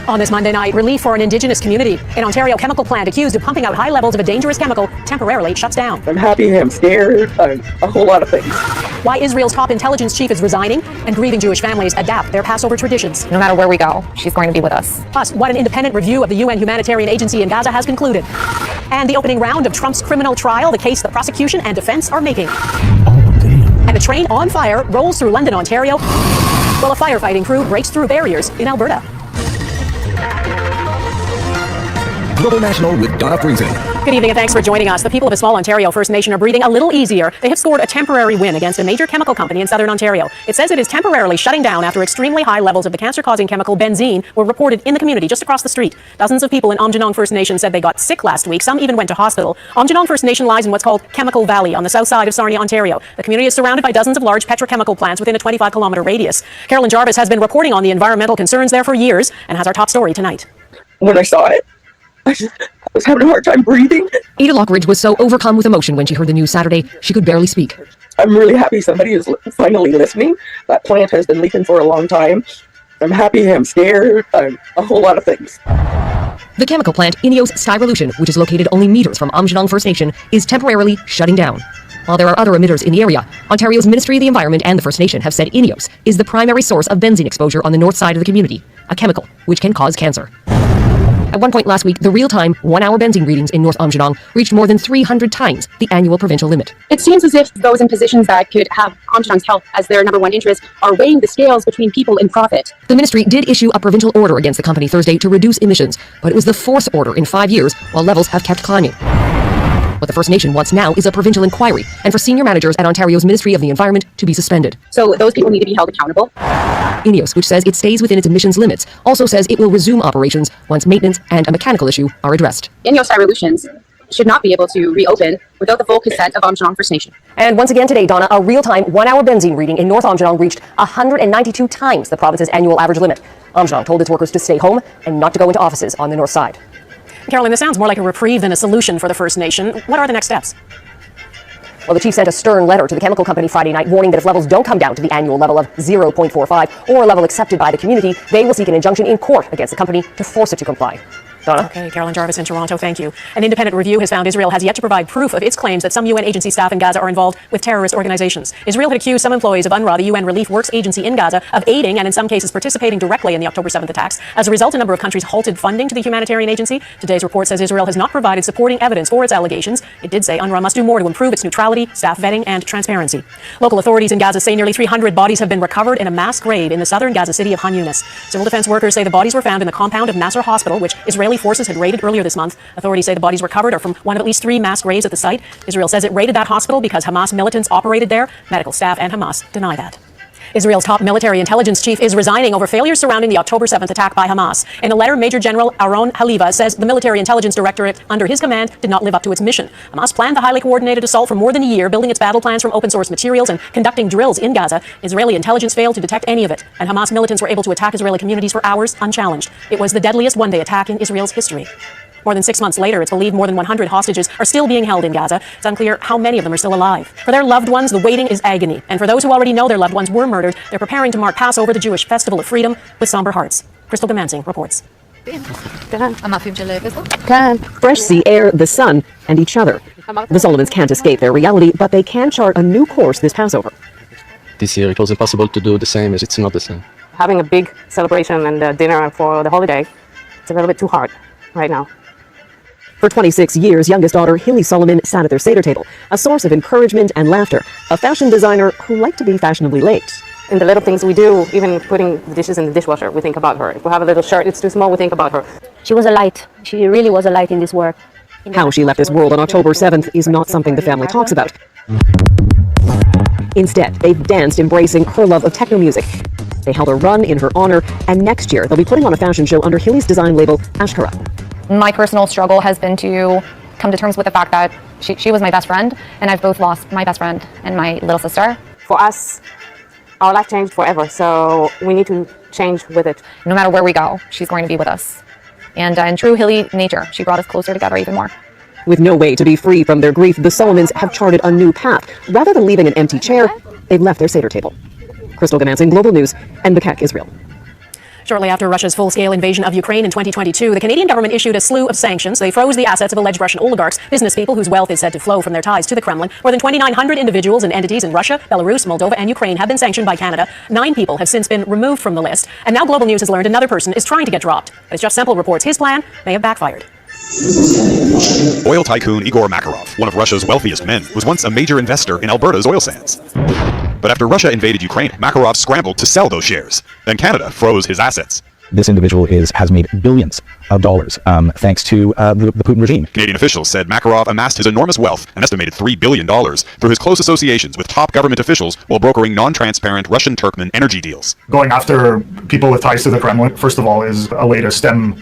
On this Monday night, relief for an Indigenous community. An Ontario chemical plant accused of pumping out high levels of a dangerous chemical temporarily shuts down. I'm happy, I'm scared, a whole lot of things. Why Israel's top intelligence chief is resigning and grieving Jewish families adapt their Passover traditions. No matter where we go, she's going to be with us. Plus, what an independent review of the UN humanitarian agency in Gaza has concluded. And the opening round of Trump's criminal trial, the case the prosecution and defense are making. And a train on fire rolls through London, Ontario, while a firefighting crew breaks through barriers in Alberta. Global National with Donna Friesen. Good evening and thanks for joining us. The people of a small Ontario First Nation are breathing a little easier. They have scored a temporary win against a major chemical company in southern Ontario. It says it is temporarily shutting down after extremely high levels of the cancer-causing chemical benzene were reported in the community just across the street. Dozens of people in Amjinong First Nation said they got sick last week. Some even went to hospital. Amjinong First Nation lies in what's called Chemical Valley on the south side of Sarnia, Ontario. The community is surrounded by dozens of large petrochemical plants within a 25-kilometer radius. Carolyn Jarvis has been reporting on the environmental concerns there for years and has our top story tonight. When I saw it, I was having a hard time breathing. Ada Lockridge was so overcome with emotion when she heard the news Saturday, she could barely speak. I'm really happy somebody is finally listening. That plant has been leaking for a long time. I'm happy, I'm scared, a whole lot of things. The chemical plant Ineos Styrolution, which is located only meters from Amjinong First Nation, is temporarily shutting down. While there are other emitters in the area, Ontario's Ministry of the Environment and the First Nation have said Ineos is the primary source of benzene exposure on the north side of the community, a chemical which can cause cancer. At one point last week, the real-time, one-hour benzene readings in North Amjinong reached more than 300 times the annual provincial limit. It seems as if those in positions that could have Amjinong's health as their number one interest are weighing the scales between people and profit. The ministry did issue a provincial order against the company Thursday to reduce emissions, but it was the fourth order in 5 years, while levels have kept climbing. What the First Nation wants now is a provincial inquiry, and for senior managers at Ontario's Ministry of the Environment to be suspended. So those people need to be held accountable. INEOS, which says it stays within its emissions limits, also says it will resume operations once maintenance and a mechanical issue are addressed. INEOS Revolutions should not be able to reopen without the full consent of Amjadong First Nation. And once again today, Donna, a real-time 1-hour benzene reading in North Amjadong reached 192 times the province's annual average limit. Amjadong told its workers to stay home and not to go into offices on the north side. Carolyn, this sounds more like a reprieve than a solution for the First Nation. What are the next steps? Well, the chief sent a stern letter to the chemical company Friday night warning that if levels don't come down to the annual level of 0.45 or a level accepted by the community, they will seek an injunction in court against the company to force it to comply. Donna? Okay, Carolyn Jarvis in Toronto, thank you. An independent review has found Israel has yet to provide proof of its claims that some UN agency staff in Gaza are involved with terrorist organizations. Israel had accused some employees of UNRWA, the UN relief works agency in Gaza, of aiding and in some cases participating directly in the October 7th attacks. As a result, a number of countries halted funding to the humanitarian agency. Today's report says Israel has not provided supporting evidence for its allegations. It did say UNRWA must do more to improve its neutrality, staff vetting, and transparency. Local authorities in Gaza say nearly 300 bodies have been recovered in a mass grave in the southern Gaza city of Han Yunis. Civil defense workers say the bodies were found in the compound of Nasser Hospital, which Israeli forces had raided earlier this month. Authorities say the bodies recovered are from one of at least 3 mass graves at the site. Israel says it raided that hospital because Hamas militants operated there. Medical staff and Hamas deny that. Israel's top military intelligence chief is resigning over failures surrounding the October 7th attack by Hamas. In a letter, Major General Aaron Haliva says the military intelligence directorate under his command did not live up to its mission. Hamas planned the highly coordinated assault for more than a year, building its battle plans from open source materials and conducting drills in Gaza. Israeli intelligence failed to detect any of it, and Hamas militants were able to attack Israeli communities for hours unchallenged. It was the deadliest one-day attack in Israel's history. More than 6 months later, it's believed more than 100 hostages are still being held in Gaza. It's unclear how many of them are still alive. For their loved ones, the waiting is agony. And for those who already know their loved ones were murdered, they're preparing to mark Passover, the Jewish festival of freedom, with somber hearts. Crystal Gamansing reports. Fresh sea air, the sun, and each other. The Solomons can't escape their reality, but they can chart a new course this Passover. This year it was impossible to do the same as it's not the same. Having a big celebration and dinner for the holiday, it's a little bit too hard right now. For 26 years, youngest daughter Hilly Solomon sat at their Seder table, a source of encouragement and laughter, a fashion designer who liked to be fashionably late. In the little things we do, even putting the dishes in the dishwasher, we think about her. If we have a little shirt, it's too small, we think about her. She was a light. She really was a light in this work. How she left this world on October 7th is not something the family talks about. Instead, they've danced embracing her love of techno music. They held a run in her honor, and next year they'll be putting on a fashion show under Hilly's design label, Ashkara. My personal struggle has been to come to terms with the fact that she was my best friend, and I've both lost my best friend and my little sister. For us, our life changed forever, so we need to change with it. No matter where we go, she's going to be with us. And in true Hilly nature, she brought us closer together even more. With no way to be free from their grief, the Solomons have charted a new path. Rather than leaving an empty chair, they've left their Seder table. Crystal Gamansing, Global News, and Bukak, Israel. Shortly after Russia's full-scale invasion of Ukraine in 2022, the Canadian government issued a slew of sanctions. They froze the assets of alleged Russian oligarchs, business people whose wealth is said to flow from their ties to the Kremlin. More than 2,900 individuals and entities in Russia, Belarus, Moldova, and Ukraine have been sanctioned by Canada. 9 people have since been removed from the list. And now Global News has learned another person is trying to get dropped. As Just Semple reports, his plan may have backfired. Oil tycoon Igor Makarov, one of Russia's wealthiest men, was once a major investor in Alberta's oil sands. But after Russia invaded Ukraine, Makarov scrambled to sell those shares. Then Canada froze his assets. This individual has made billions of dollars thanks to the Putin regime. Canadian officials said Makarov amassed his enormous wealth, an estimated $3 billion, through his close associations with top government officials while brokering non-transparent Russian-Turkmen energy deals. Going after people with ties to the Kremlin, first of all, is a way to stem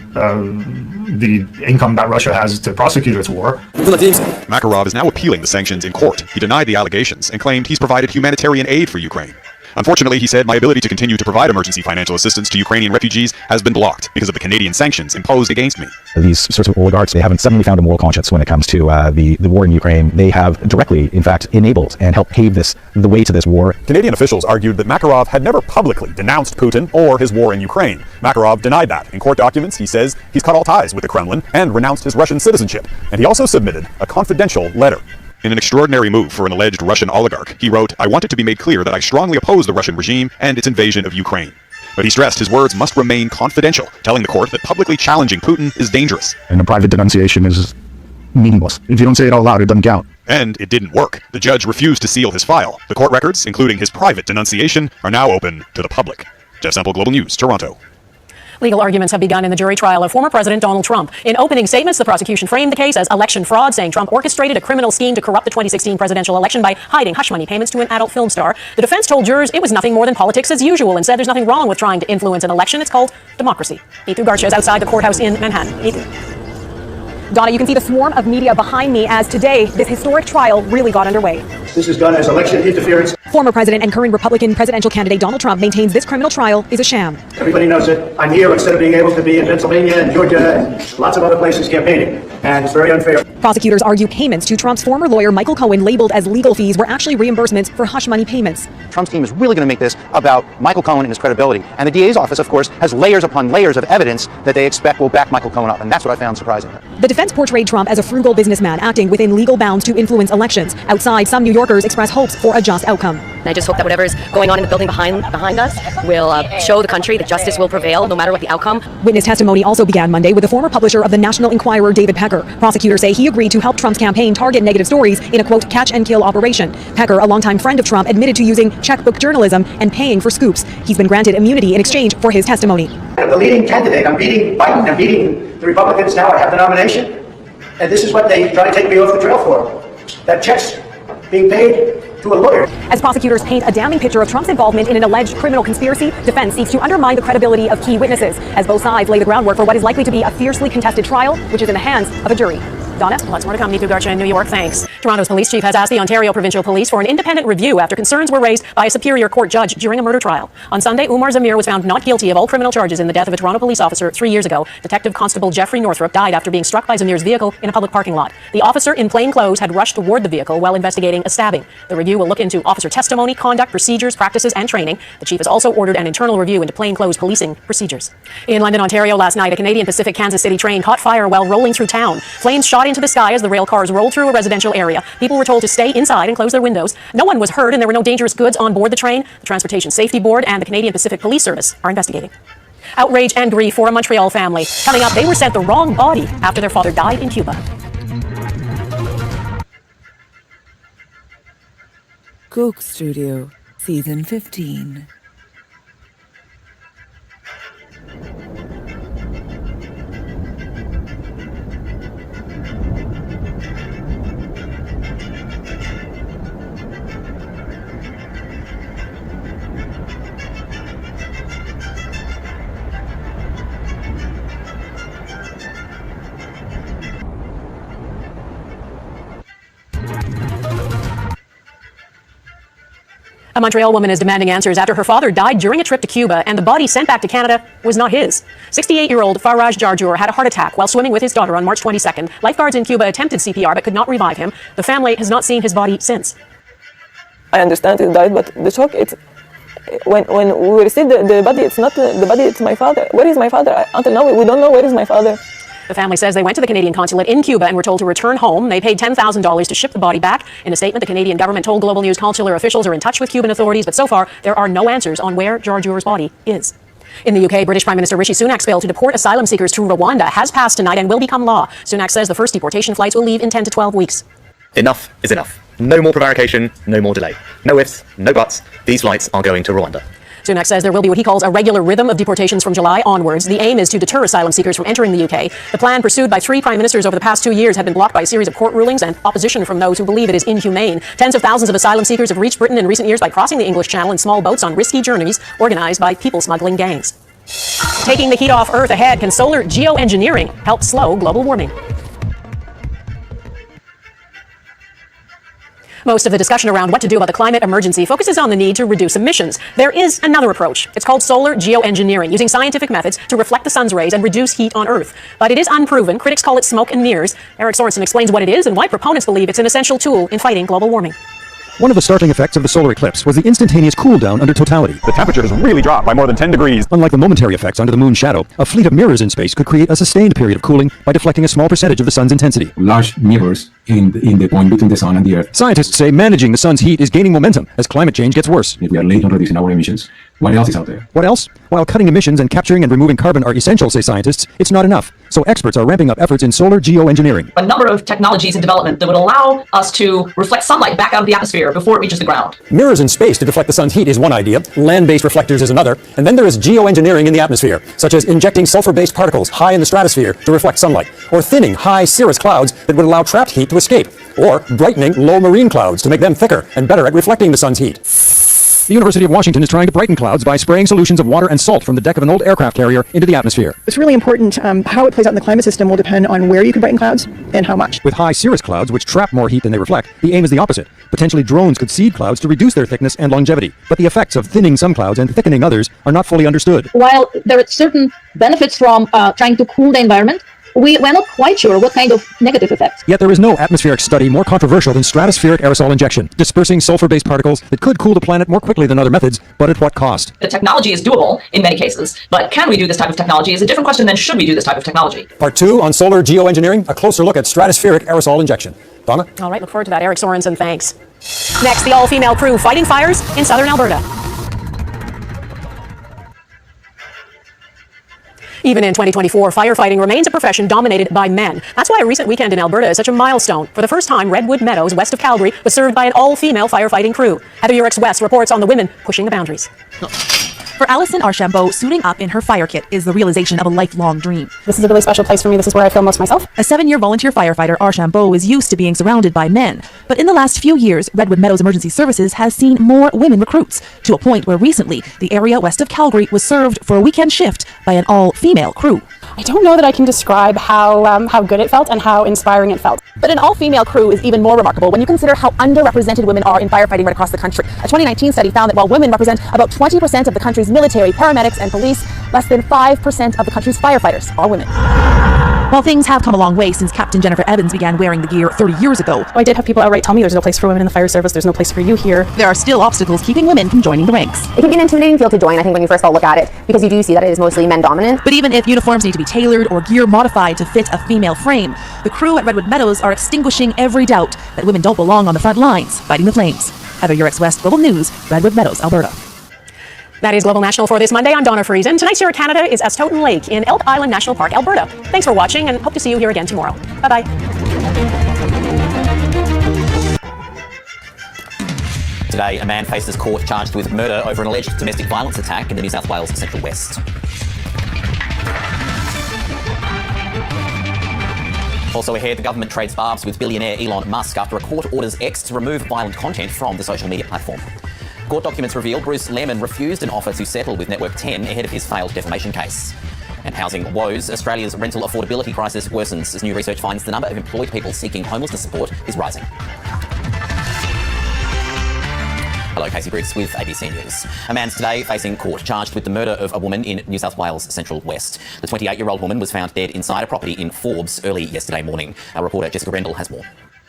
the income that Russia has to prosecute its war. Makarov is now appealing the sanctions in court. He denied the allegations and claimed he's provided humanitarian aid for Ukraine. Unfortunately, he said, my ability to continue to provide emergency financial assistance to Ukrainian refugees has been blocked because of the Canadian sanctions imposed against me. These sorts of oligarchs, they haven't suddenly found a moral conscience when it comes to the war in Ukraine. They have directly, in fact, enabled and helped pave the way to this war. Canadian officials argued that Makarov had never publicly denounced Putin or his war in Ukraine. Makarov denied that. In court documents, he says he's cut all ties with the Kremlin and renounced his Russian citizenship. And he also submitted a confidential letter. In an extraordinary move for an alleged Russian oligarch, he wrote, I want it to be made clear that I strongly oppose the Russian regime and its invasion of Ukraine. But he stressed his words must remain confidential, telling the court that publicly challenging Putin is dangerous. And a private denunciation is meaningless. If you don't say it out loud, it doesn't count. And it didn't work. The judge refused to seal his file. The court records, including his private denunciation, are now open to the public. Jeff Semple, Global News, Toronto. Legal arguments have begun in the jury trial of former President Donald Trump. In opening statements, the prosecution framed the case as election fraud, saying Trump orchestrated a criminal scheme to corrupt the 2016 presidential election by hiding hush money payments to an adult film star. The defense told jurors it was nothing more than politics as usual and said there's nothing wrong with trying to influence an election. It's called democracy. Neetu Garcha is outside the courthouse in Manhattan. Neetu. Donna, you can see the swarm of media behind me as today this historic trial really got underway. This is done as election interference. Former President and current Republican presidential candidate Donald Trump maintains this criminal trial is a sham. Everybody knows it. I'm here instead of being able to be in Pennsylvania and Georgia and lots of other places campaigning. And it's very unfair. Prosecutors argue payments to Trump's former lawyer Michael Cohen labeled as legal fees were actually reimbursements for hush money payments. Trump's team is really going to make this about Michael Cohen and his credibility. And the DA's office, of course, has layers upon layers of evidence that they expect will back Michael Cohen up. And that's what I found surprising. The defense portrayed Trump as a frugal businessman acting within legal bounds to influence elections. Outside, some New Yorkers express hopes for a just outcome. And I just hope that whatever's going on in the building behind us will show the country that justice will prevail no matter what the outcome. Witness testimony also began Monday with the former publisher of the National Enquirer, David Pecker. Prosecutors say he agreed to help Trump's campaign target negative stories in a, quote, catch and kill operation. Pecker, a longtime friend of Trump, admitted to using checkbook journalism and paying for scoops. He's been granted immunity in exchange for his testimony. I'm the leading candidate. I'm beating Biden. I'm beating the Republicans now. I have the nomination. And this is what they try to take me off the trail for. That check's being paid to a lawyer. As prosecutors paint a damning picture of Trump's involvement in an alleged criminal conspiracy, defense seeks to undermine the credibility of key witnesses as both sides lay the groundwork for what is likely to be a fiercely contested trial, which is in the hands of a jury. Donna? Lots more to come. Neetu Garcha in New York. Thanks. Toronto's police chief has asked the Ontario Provincial Police for an independent review after concerns were raised by a Superior Court judge during a murder trial. On Sunday, Amir was found not guilty of all criminal charges in the death of a Toronto police officer 3 years ago. Detective Constable Jeffrey Northrup died after being struck by Amir's vehicle in a public parking lot. The officer in plain clothes had rushed toward the vehicle while investigating a stabbing. The review will look into officer testimony, conduct, procedures, practices, and training. The chief has also ordered an internal review into plainclothes policing procedures. In London, Ontario, last night, a Canadian Pacific Kansas City train caught fire while rolling through town. Flames shot into the sky as the rail cars rolled through a residential area. People were told to stay inside and close their windows. No one was hurt and there were no dangerous goods on board the train. The Transportation Safety Board and the Canadian Pacific Police Service are investigating. Outrage and grief for a Montreal family. Coming up, they were sent the wrong body after their father died in Cuba. Coke Studio, Season 15. A Montreal woman is demanding answers after her father died during a trip to Cuba and the body sent back to Canada was not his. 68-year-old Faraj Jarjour had a heart attack while swimming with his daughter on March 22nd. Lifeguards in Cuba attempted CPR but could not revive him. The family has not seen his body since. I understand he died, but the shock, it's when we received the body, it's not the body, it's my father. Where is my father? Until now, we don't know where is my father. The family says they went to the Canadian consulate in Cuba and were told to return home. They paid $10,000 to ship the body back. In a statement, the Canadian government told Global News consular officials are in touch with Cuban authorities, but so far, there are no answers on where Jarjour's body is. In the UK, British Prime Minister Rishi Sunak's bill to deport asylum seekers to Rwanda has passed tonight and will become law. Sunak says the first deportation flights will leave in 10 to 12 weeks. Enough is enough. No more prevarication, no more delay. No ifs, no buts. These flights are going to Rwanda. Sunak says there will be what he calls a regular rhythm of deportations from July onwards. The aim is to deter asylum seekers from entering the UK. The plan, pursued by 3 prime ministers over the past 2 years, had been blocked by a series of court rulings and opposition from those who believe it is inhumane. Tens of thousands of asylum seekers have reached Britain in recent years by crossing the English Channel in small boats on risky journeys organized by people smuggling gangs. Taking the heat off Earth ahead, can solar geoengineering help slow global warming? Most of the discussion around what to do about the climate emergency focuses on the need to reduce emissions. There is another approach. It's called solar geoengineering, using scientific methods to reflect the sun's rays and reduce heat on Earth. But it is unproven. Critics call it smoke and mirrors. Eric Sorensen explains what it is and why proponents believe it's an essential tool in fighting global warming. One of the startling effects of the solar eclipse was the instantaneous cool down under totality. The temperature has really dropped by more than 10 degrees. Unlike the momentary effects under the moon's shadow, a fleet of mirrors in space could create a sustained period of cooling by deflecting a small percentage of the sun's intensity. Large mirrors in the point between the sun and the earth. Scientists say managing the sun's heat is gaining momentum as climate change gets worse. If we are late on reducing our emissions, what else is out there? What else? While cutting emissions and capturing and removing carbon are essential, say scientists, it's not enough. So experts are ramping up efforts in solar geoengineering. A number of technologies in development that would allow us to reflect sunlight back out of the atmosphere before it reaches the ground. Mirrors in space to deflect the sun's heat is one idea. Land-based reflectors is another. And then there is geoengineering in the atmosphere, such as injecting sulfur-based particles high in the stratosphere to reflect sunlight, or thinning high cirrus clouds that would allow trapped heat to escape, or brightening low marine clouds to make them thicker and better at reflecting the sun's heat. The University of Washington is trying to brighten clouds by spraying solutions of water and salt from the deck of an old aircraft carrier into the atmosphere. It's really important. How it plays out in the climate system will depend on where you can brighten clouds and how much. With high cirrus clouds, which trap more heat than they reflect, the aim is the opposite. Potentially drones could seed clouds to reduce their thickness and longevity. But the effects of thinning some clouds and thickening others are not fully understood. While there are certain benefits from trying to cool the environment, we're not quite sure what kind of negative effects. Yet there is no atmospheric study more controversial than stratospheric aerosol injection, dispersing sulfur-based particles that could cool the planet more quickly than other methods, but at what cost? The technology is doable in many cases, but can we do this type of technology is a different question than should we do this type of technology. Part 2 on solar geoengineering, a closer look at stratospheric aerosol injection. Donna? All right, look forward to that. Eric Sorensen, thanks. Next, the all-female crew fighting fires in southern Alberta. Even in 2024, firefighting remains a profession dominated by men. That's why a recent weekend in Alberta is such a milestone. For the first time, Redwood Meadows, west of Calgary, was served by an all-female firefighting crew. Heather Urix West reports on the women pushing the boundaries. For Allison Archambault, suiting up in her fire kit is the realization of a lifelong dream. This is a really special place for me. This is where I feel most myself. A 7-year volunteer firefighter, Archambault is used to being surrounded by men. But in the last few years, Redwood Meadows Emergency Services has seen more women recruits, to a point where recently, the area west of Calgary was served for a weekend shift by an all-female crew. I don't know that I can describe how good it felt and how inspiring it felt. But an all-female crew is even more remarkable when you consider how underrepresented women are in firefighting right across the country. A 2019 study found that while women represent about 20% of the country's military, paramedics, and police, less than 5% of the country's firefighters are women. While things have come a long way since Captain Jennifer Evans began wearing the gear 30 years ago, I did have people outright tell me there's no place for women in the fire service, there's no place for you here. There are still obstacles keeping women from joining the ranks. It can be an intimidating field to join, I think, when you first all look at it, because you do see that it is mostly men dominant. But even if uniforms need to be tailored or gear modified to fit a female frame, the crew at Redwood Meadows are extinguishing every doubt that women don't belong on the front lines fighting the flames. Heather Urix West, Global News, Redwood Meadows, Alberta. That is Global National for this Monday. I'm Donna Friesen. Tonight's Here at Canada is Ascoton Lake in Elk Island National Park, Alberta. Thanks for watching and hope to see you here again tomorrow. Bye-bye. Today, a man faces court charged with murder over an alleged domestic violence attack in the New South Wales Central West. Also ahead, the government trades barbs with billionaire Elon Musk after a court orders X to remove violent content from the social media platform. Court documents reveal Bruce Lemon refused an offer to settle with Network 10 ahead of his failed defamation case. And housing woes, Australia's rental affordability crisis worsens as new research finds the number of employed people seeking homelessness support is rising. Hello, Casey Bruce with ABC News. A man's today facing court charged with the murder of a woman in New South Wales Central West. The 28-year-old woman was found dead inside a property in Forbes early yesterday morning. Our reporter Jessica Rendell has more.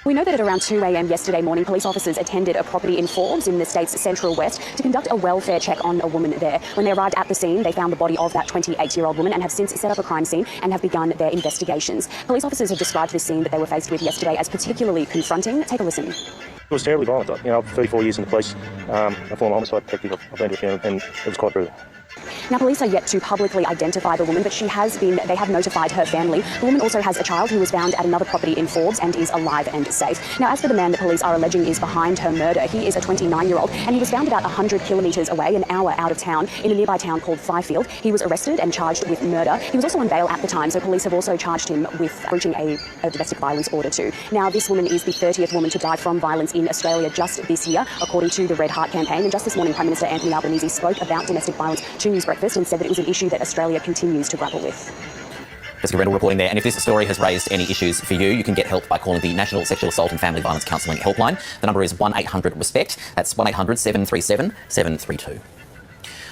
We know that at around 2 a.m. yesterday morning, police officers attended a property in Forbes in the state's Central West to conduct a welfare check on a woman there. When they arrived at the scene, they found the body of that 28-year-old woman and have since set up a crime scene and have begun their investigations. Police officers have described the scene that they were faced with yesterday as particularly confronting. Take a listen. It was terribly violent. You know, 34 years in the police, a former homicide detective, I've been with him, and it was quite brutal. Now, police are yet to publicly identify the woman, but they have notified her family. The woman also has a child who was found at another property in Forbes and is alive and safe. Now, as for the man the police are alleging is behind her murder, he is a 29-year-old and he was found about 100 kilometres away, an hour out of town, in a nearby town called Fifield. He was arrested and charged with murder. He was also on bail at the time, so police have also charged him with breaching a domestic violence order too. Now, this woman is the 30th woman to die from violence in Australia just this year, according to the Red Heart campaign. And just this morning, Prime Minister Anthony Albanese spoke about domestic violence to News Breakfast and said that it was an issue that Australia continues to grapple with. Jessica Rendell reporting there. And if this story has raised any issues for you, you can get help by calling the National Sexual Assault and Family Violence Counselling Helpline. The number is 1-800-RESPECT. That's 1-800-737-732.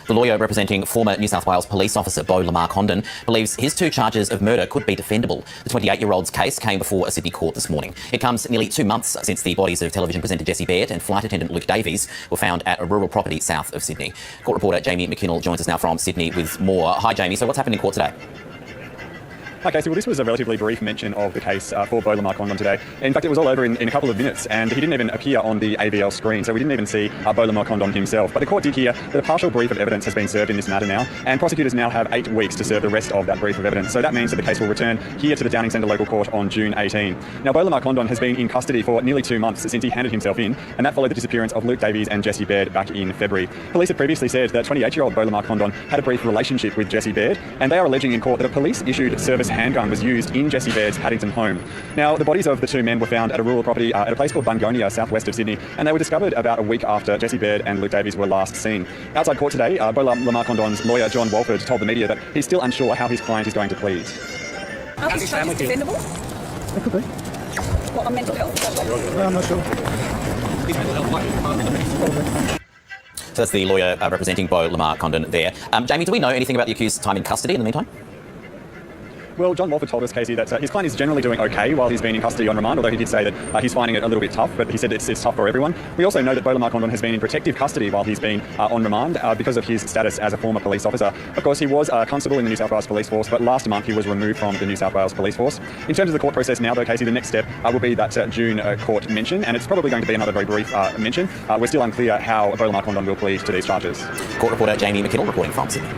The lawyer representing former New South Wales police officer Beau Lamar Condon believes his 2 charges of murder could be defendable. The 28-year-old's case came before a Sydney court this morning. It comes nearly 2 months since the bodies of television presenter Jessie Baird and flight attendant Luke Davies were found at a rural property south of Sydney. Court reporter Jamie McKinnell joins us now from Sydney with more. Hi, Jamie. So what's happened in court today? Hi, Casey. Well, this was a relatively brief mention of the case for Beau Lamar Condon today. In fact, it was all over in a couple of minutes, and he didn't even appear on the AVL screen, so we didn't even see Beau Lamar Condon himself. But the court did hear that a partial brief of evidence has been served in this matter now, and prosecutors now have 8 weeks to serve the rest of that brief of evidence. So that means that the case will return here to the Downing Centre Local Court on June 18. Now, Beau Lamar Condon has been in custody for nearly 2 months since he handed himself in, and that followed the disappearance of Luke Davies and Jessie Baird back in February. Police had previously said that 28-year-old Beau Lamar Condon had a brief relationship with Jessie Baird, and they are alleging in court that a police-issued service handgun was used in Jessie Baird's Paddington home. Now, the bodies of the 2 men were found at a rural property at a place called Bungonia, southwest of Sydney, and they were discovered about a week after Jessie Baird and Luke Davies were last seen. Outside court today, Beau Lamar Condon's lawyer, John Walford, told the media that he's still unsure how his client is going to plead. Are these charges defendable? It could be. What, on mental health? I'm not sure. So that's the lawyer representing Beau Lamar Condon there. Jamie, do we know anything about the accused's time in custody in the meantime? Well, John Walford told us, Casey, that his client is generally doing okay while he's been in custody on remand, although he did say that he's finding it a little bit tough, but he said it's tough for everyone. We also know that Beau Lamar Condon has been in protective custody while he's been on remand because of his status as a former police officer. Of course, he was a constable in the New South Wales Police Force, but last month he was removed from the New South Wales Police Force. In terms of the court process now, though, Casey, the next step will be that June court mention, and it's probably going to be another very brief mention. We're still unclear how Beau Lamar Condon will plead to these charges. Court reporter Jamie McKinnell reporting from Sydney.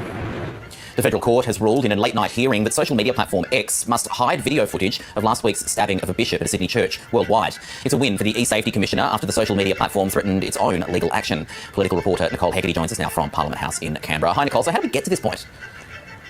The federal court has ruled in a late-night hearing that social media platform X must hide video footage of last week's stabbing of a bishop at a Sydney church worldwide. It's a win for the e-safety commissioner after the social media platform threatened its own legal action. Political reporter Nicole Hegarty joins us now from Parliament House in Canberra. Hi, Nicole. So how did we get to this point?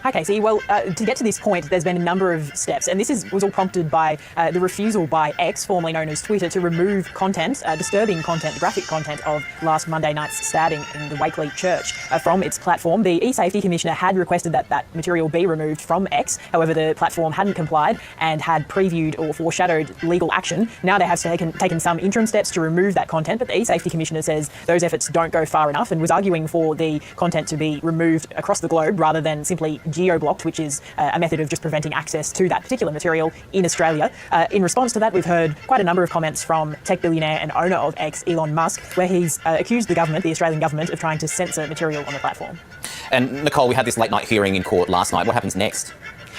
Hi, Casey. Well, to get to this point, there's been a number of steps, and this was all prompted by the refusal by X, formerly known as Twitter, to remove content, disturbing content, graphic content of last Monday night's stabbing in the Wakeley Church from its platform. The e-safety commissioner had requested that that material be removed from X. However, the platform hadn't complied and had previewed or foreshadowed legal action. Now they have taken some interim steps to remove that content, but the e-safety commissioner says those efforts don't go far enough and was arguing for the content to be removed across the globe rather than simply geo-blocked, which is a method of just preventing access to that particular material in Australia. In response to that, we've heard quite a number of comments from tech billionaire and owner of X, Elon Musk, where he's accused the government, the Australian government, of trying to censor material on the platform. And Nicole, we had this late night hearing in court last night. What happens next?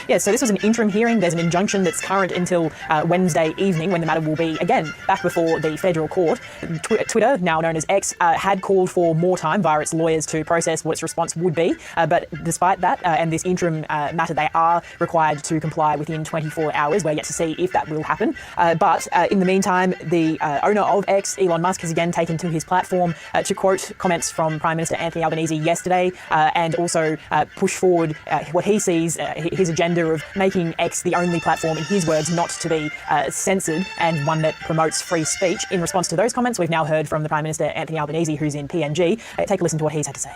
Yeah, so this was an interim hearing. There's an injunction that's current until Wednesday evening, when the matter will be, again, back before the federal court. Twitter, now known as X, had called for more time via its lawyers to process what its response would be. But despite that, and this interim matter, they are required to comply within 24 hours. We're yet to see if that will happen. But in the meantime, the owner of X, Elon Musk, has again taken to his platform to quote comments from Prime Minister Anthony Albanese yesterday and also push forward what he sees, his agenda of making X the only platform, in his words, not to be censored and one that promotes free speech. In response to those comments, we've now heard from the Prime Minister Anthony Albanese, who's in PNG. Take a listen to what he's had to say.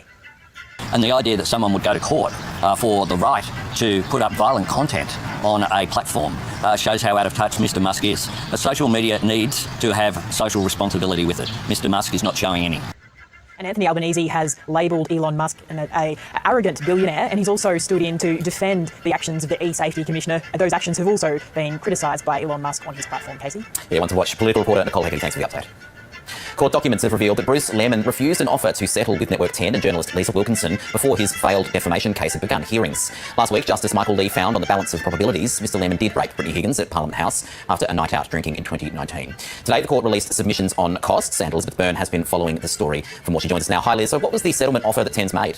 And the idea that someone would go to court for the right to put up violent content on a platform shows how out of touch Mr. Musk is. Social media needs to have social responsibility with it. Mr. Musk is not showing any. And Anthony Albanese has labelled Elon Musk an arrogant billionaire, and he's also stood in to defend the actions of the e-safety commissioner. Those actions have also been criticised by Elon Musk on his platform, Casey. Yeah, want to watch political reporter Nicole Hegarty. Thanks for the update. Court documents have revealed that Bruce Lehrmann refused an offer to settle with Network 10 and journalist Lisa Wilkinson before his failed defamation case had begun hearings. Last week, Justice Michael Lee found on the balance of probabilities Mr Lehrmann did break Brittany Higgins at Parliament House after a night out drinking in 2019. Today, the court released submissions on costs, and Elizabeth Byrne has been following the story from where she joins us now. Hi, Liz. So what was the settlement offer that 10's made?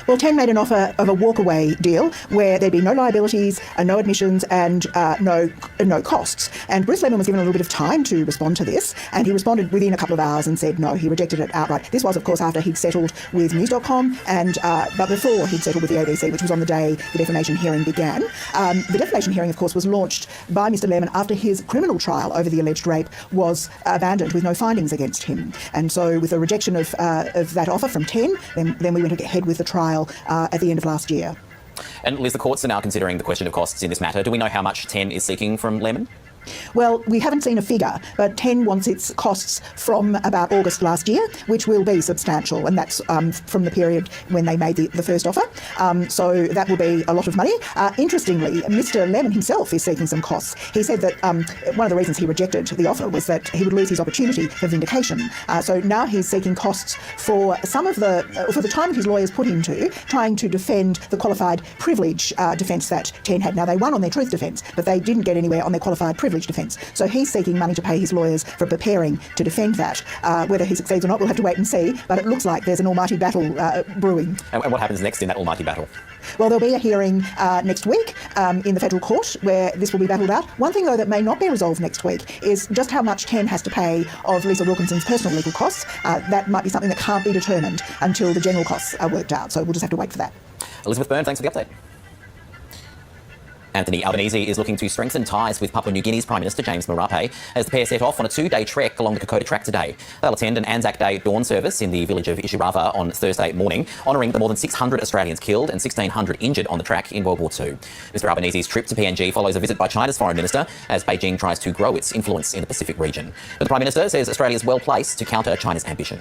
Well, 10 made an offer of a walkaway deal where there'd be no liabilities, no admissions and no costs. And Bruce Lehrmann was given a little bit of time to respond to this, and he responded within a couple of hours and said no, he rejected it outright. This was, of course, after he'd settled with News.com and but before he'd settled with the ABC, which was on the day the defamation hearing began. The defamation hearing, of course, was launched by Mr Lehrmann after his criminal trial over the alleged rape was abandoned with no findings against him. And so with a rejection of that offer from 10, then we went ahead with the trial at the end of last year. And Liz, the courts are now considering the question of costs in this matter. Do we know how much 10 is seeking from Lehrmann? Well, we haven't seen a figure, but 10 wants its costs from about August last year, which will be substantial, and that's from the period when they made the first offer. So that will be a lot of money. Interestingly, Mr. Lemon himself is seeking some costs. He said that one of the reasons he rejected the offer was that he would lose his opportunity for vindication. So now he's seeking costs for some of for the time that his lawyers put into trying to defend the qualified privilege defence that 10 had. Now, they won on their truth defence, but they didn't get anywhere on their qualified privilege defence. So he's seeking money to pay his lawyers for preparing to defend that. Whether he succeeds or not, we'll have to wait and see, but it looks like there's an almighty battle brewing. And what happens next in that almighty battle? Well, there'll be a hearing next week in the federal court where this will be battled out. One thing, though, that may not be resolved next week is just how much 10 has to pay of Lisa Wilkinson's personal legal costs. That might be something that can't be determined until the general costs are worked out. So we'll just have to wait for that. Elizabeth Byrne, thanks for the update. Anthony Albanese is looking to strengthen ties with Papua New Guinea's Prime Minister James Marape as the pair set off on a 2-day trek along the Kokoda Track today. They'll attend an Anzac Day dawn service in the village of Ishirava on Thursday morning, honouring the more than 600 Australians killed and 1,600 injured on the track in World War II. Mr Albanese's trip to PNG follows a visit by China's Foreign Minister as Beijing tries to grow its influence in the Pacific region. But the Prime Minister says Australia is well placed to counter China's ambition.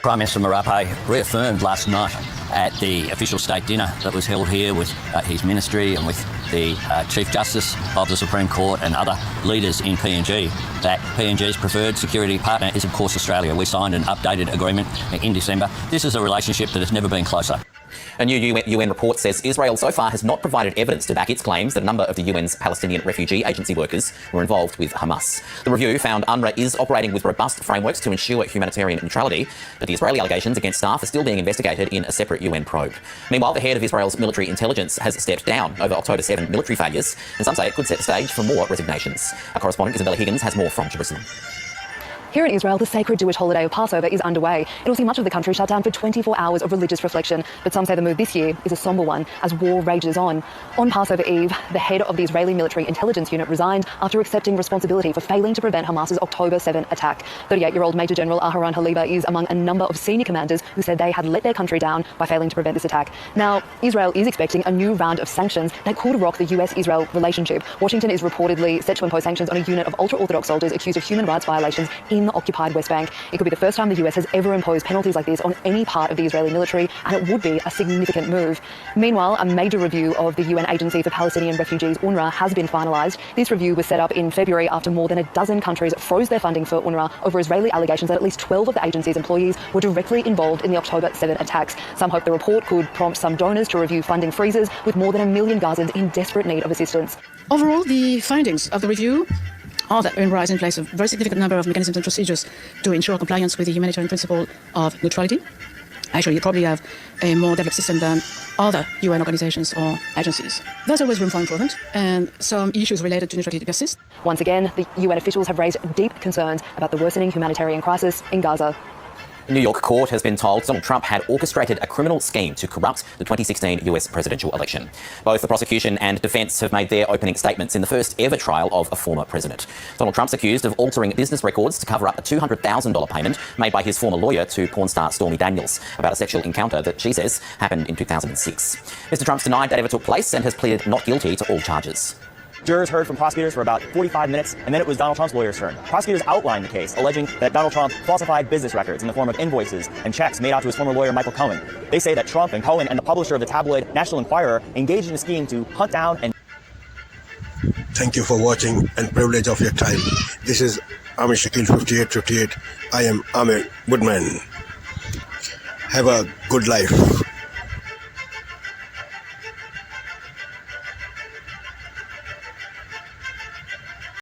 Prime Minister Marape reaffirmed last night at the official state dinner that was held here with his ministry and with the Chief Justice of the Supreme Court and other leaders in PNG that PNG's preferred security partner is, of course, Australia. We signed an updated agreement in December. This is a relationship that has never been closer. A new UN report says Israel so far has not provided evidence to back its claims that a number of the UN's Palestinian Refugee Agency workers were involved with Hamas. The review found UNRWA is operating with robust frameworks to ensure humanitarian neutrality, but the Israeli allegations against staff are still being investigated in a separate UN probe. Meanwhile, the head of Israel's military intelligence has stepped down over October 7 military failures, and some say it could set the stage for more resignations. Our correspondent Isabella Higgins has more from Jerusalem. Here in Israel, the sacred Jewish holiday of Passover is underway. It'll see much of the country shut down for 24 hours of religious reflection, but some say the mood this year is a somber one as war rages on. On Passover Eve, the head of the Israeli military intelligence unit resigned after accepting responsibility for failing to prevent Hamas's October 7 attack. 38-year-old Major General Aharon Haliba is among a number of senior commanders who said they had let their country down by failing to prevent this attack. Now, Israel is expecting a new round of sanctions that could rock the US-Israel relationship. Washington is reportedly set to impose sanctions on a unit of ultra-Orthodox soldiers accused of human rights violations in the occupied West Bank. It could be the first time the US has ever imposed penalties like this on any part of the Israeli military, and it would be a significant move. Meanwhile, a major review of the UN Agency for Palestinian Refugees, UNRWA, has been finalised. This review was set up in February after more than a dozen countries froze their funding for UNRWA over Israeli allegations that at least 12 of the agency's employees were directly involved in the October 7 attacks. Some hope the report could prompt some donors to review funding freezes, with more than 1 million Gazans in desperate need of assistance. Overall, the findings of the review are that UNRWA has in place a very significant number of mechanisms and procedures to ensure compliance with the humanitarian principle of neutrality. Actually, you probably have a more developed system than other UN organizations or agencies. There's always room for improvement, and some issues related to neutrality persist. Once again, the UN officials have raised deep concerns about the worsening humanitarian crisis in Gaza. A New York court has been told Donald Trump had orchestrated a criminal scheme to corrupt the 2016 US presidential election. Both the prosecution and defence have made their opening statements in the first ever trial of a former president. Donald Trump's accused of altering business records to cover up a $200,000 payment made by his former lawyer to porn star Stormy Daniels about a sexual encounter that she says happened in 2006. Mr. Trump's denied that ever took place and has pleaded not guilty to all charges. Jurors heard from prosecutors for about 45 minutes, and then it was Donald Trump's lawyer's turn. Prosecutors outlined the case, alleging that Donald Trump falsified business records in the form of invoices and checks made out to his former lawyer, Michael Cohen. They say that Trump and Cohen and the publisher of the tabloid National Enquirer engaged in a scheme to hunt down and... Thank you for watching and privilege of your time. This is Amir Shakil 5858. I am Amir Woodman. Have a good life.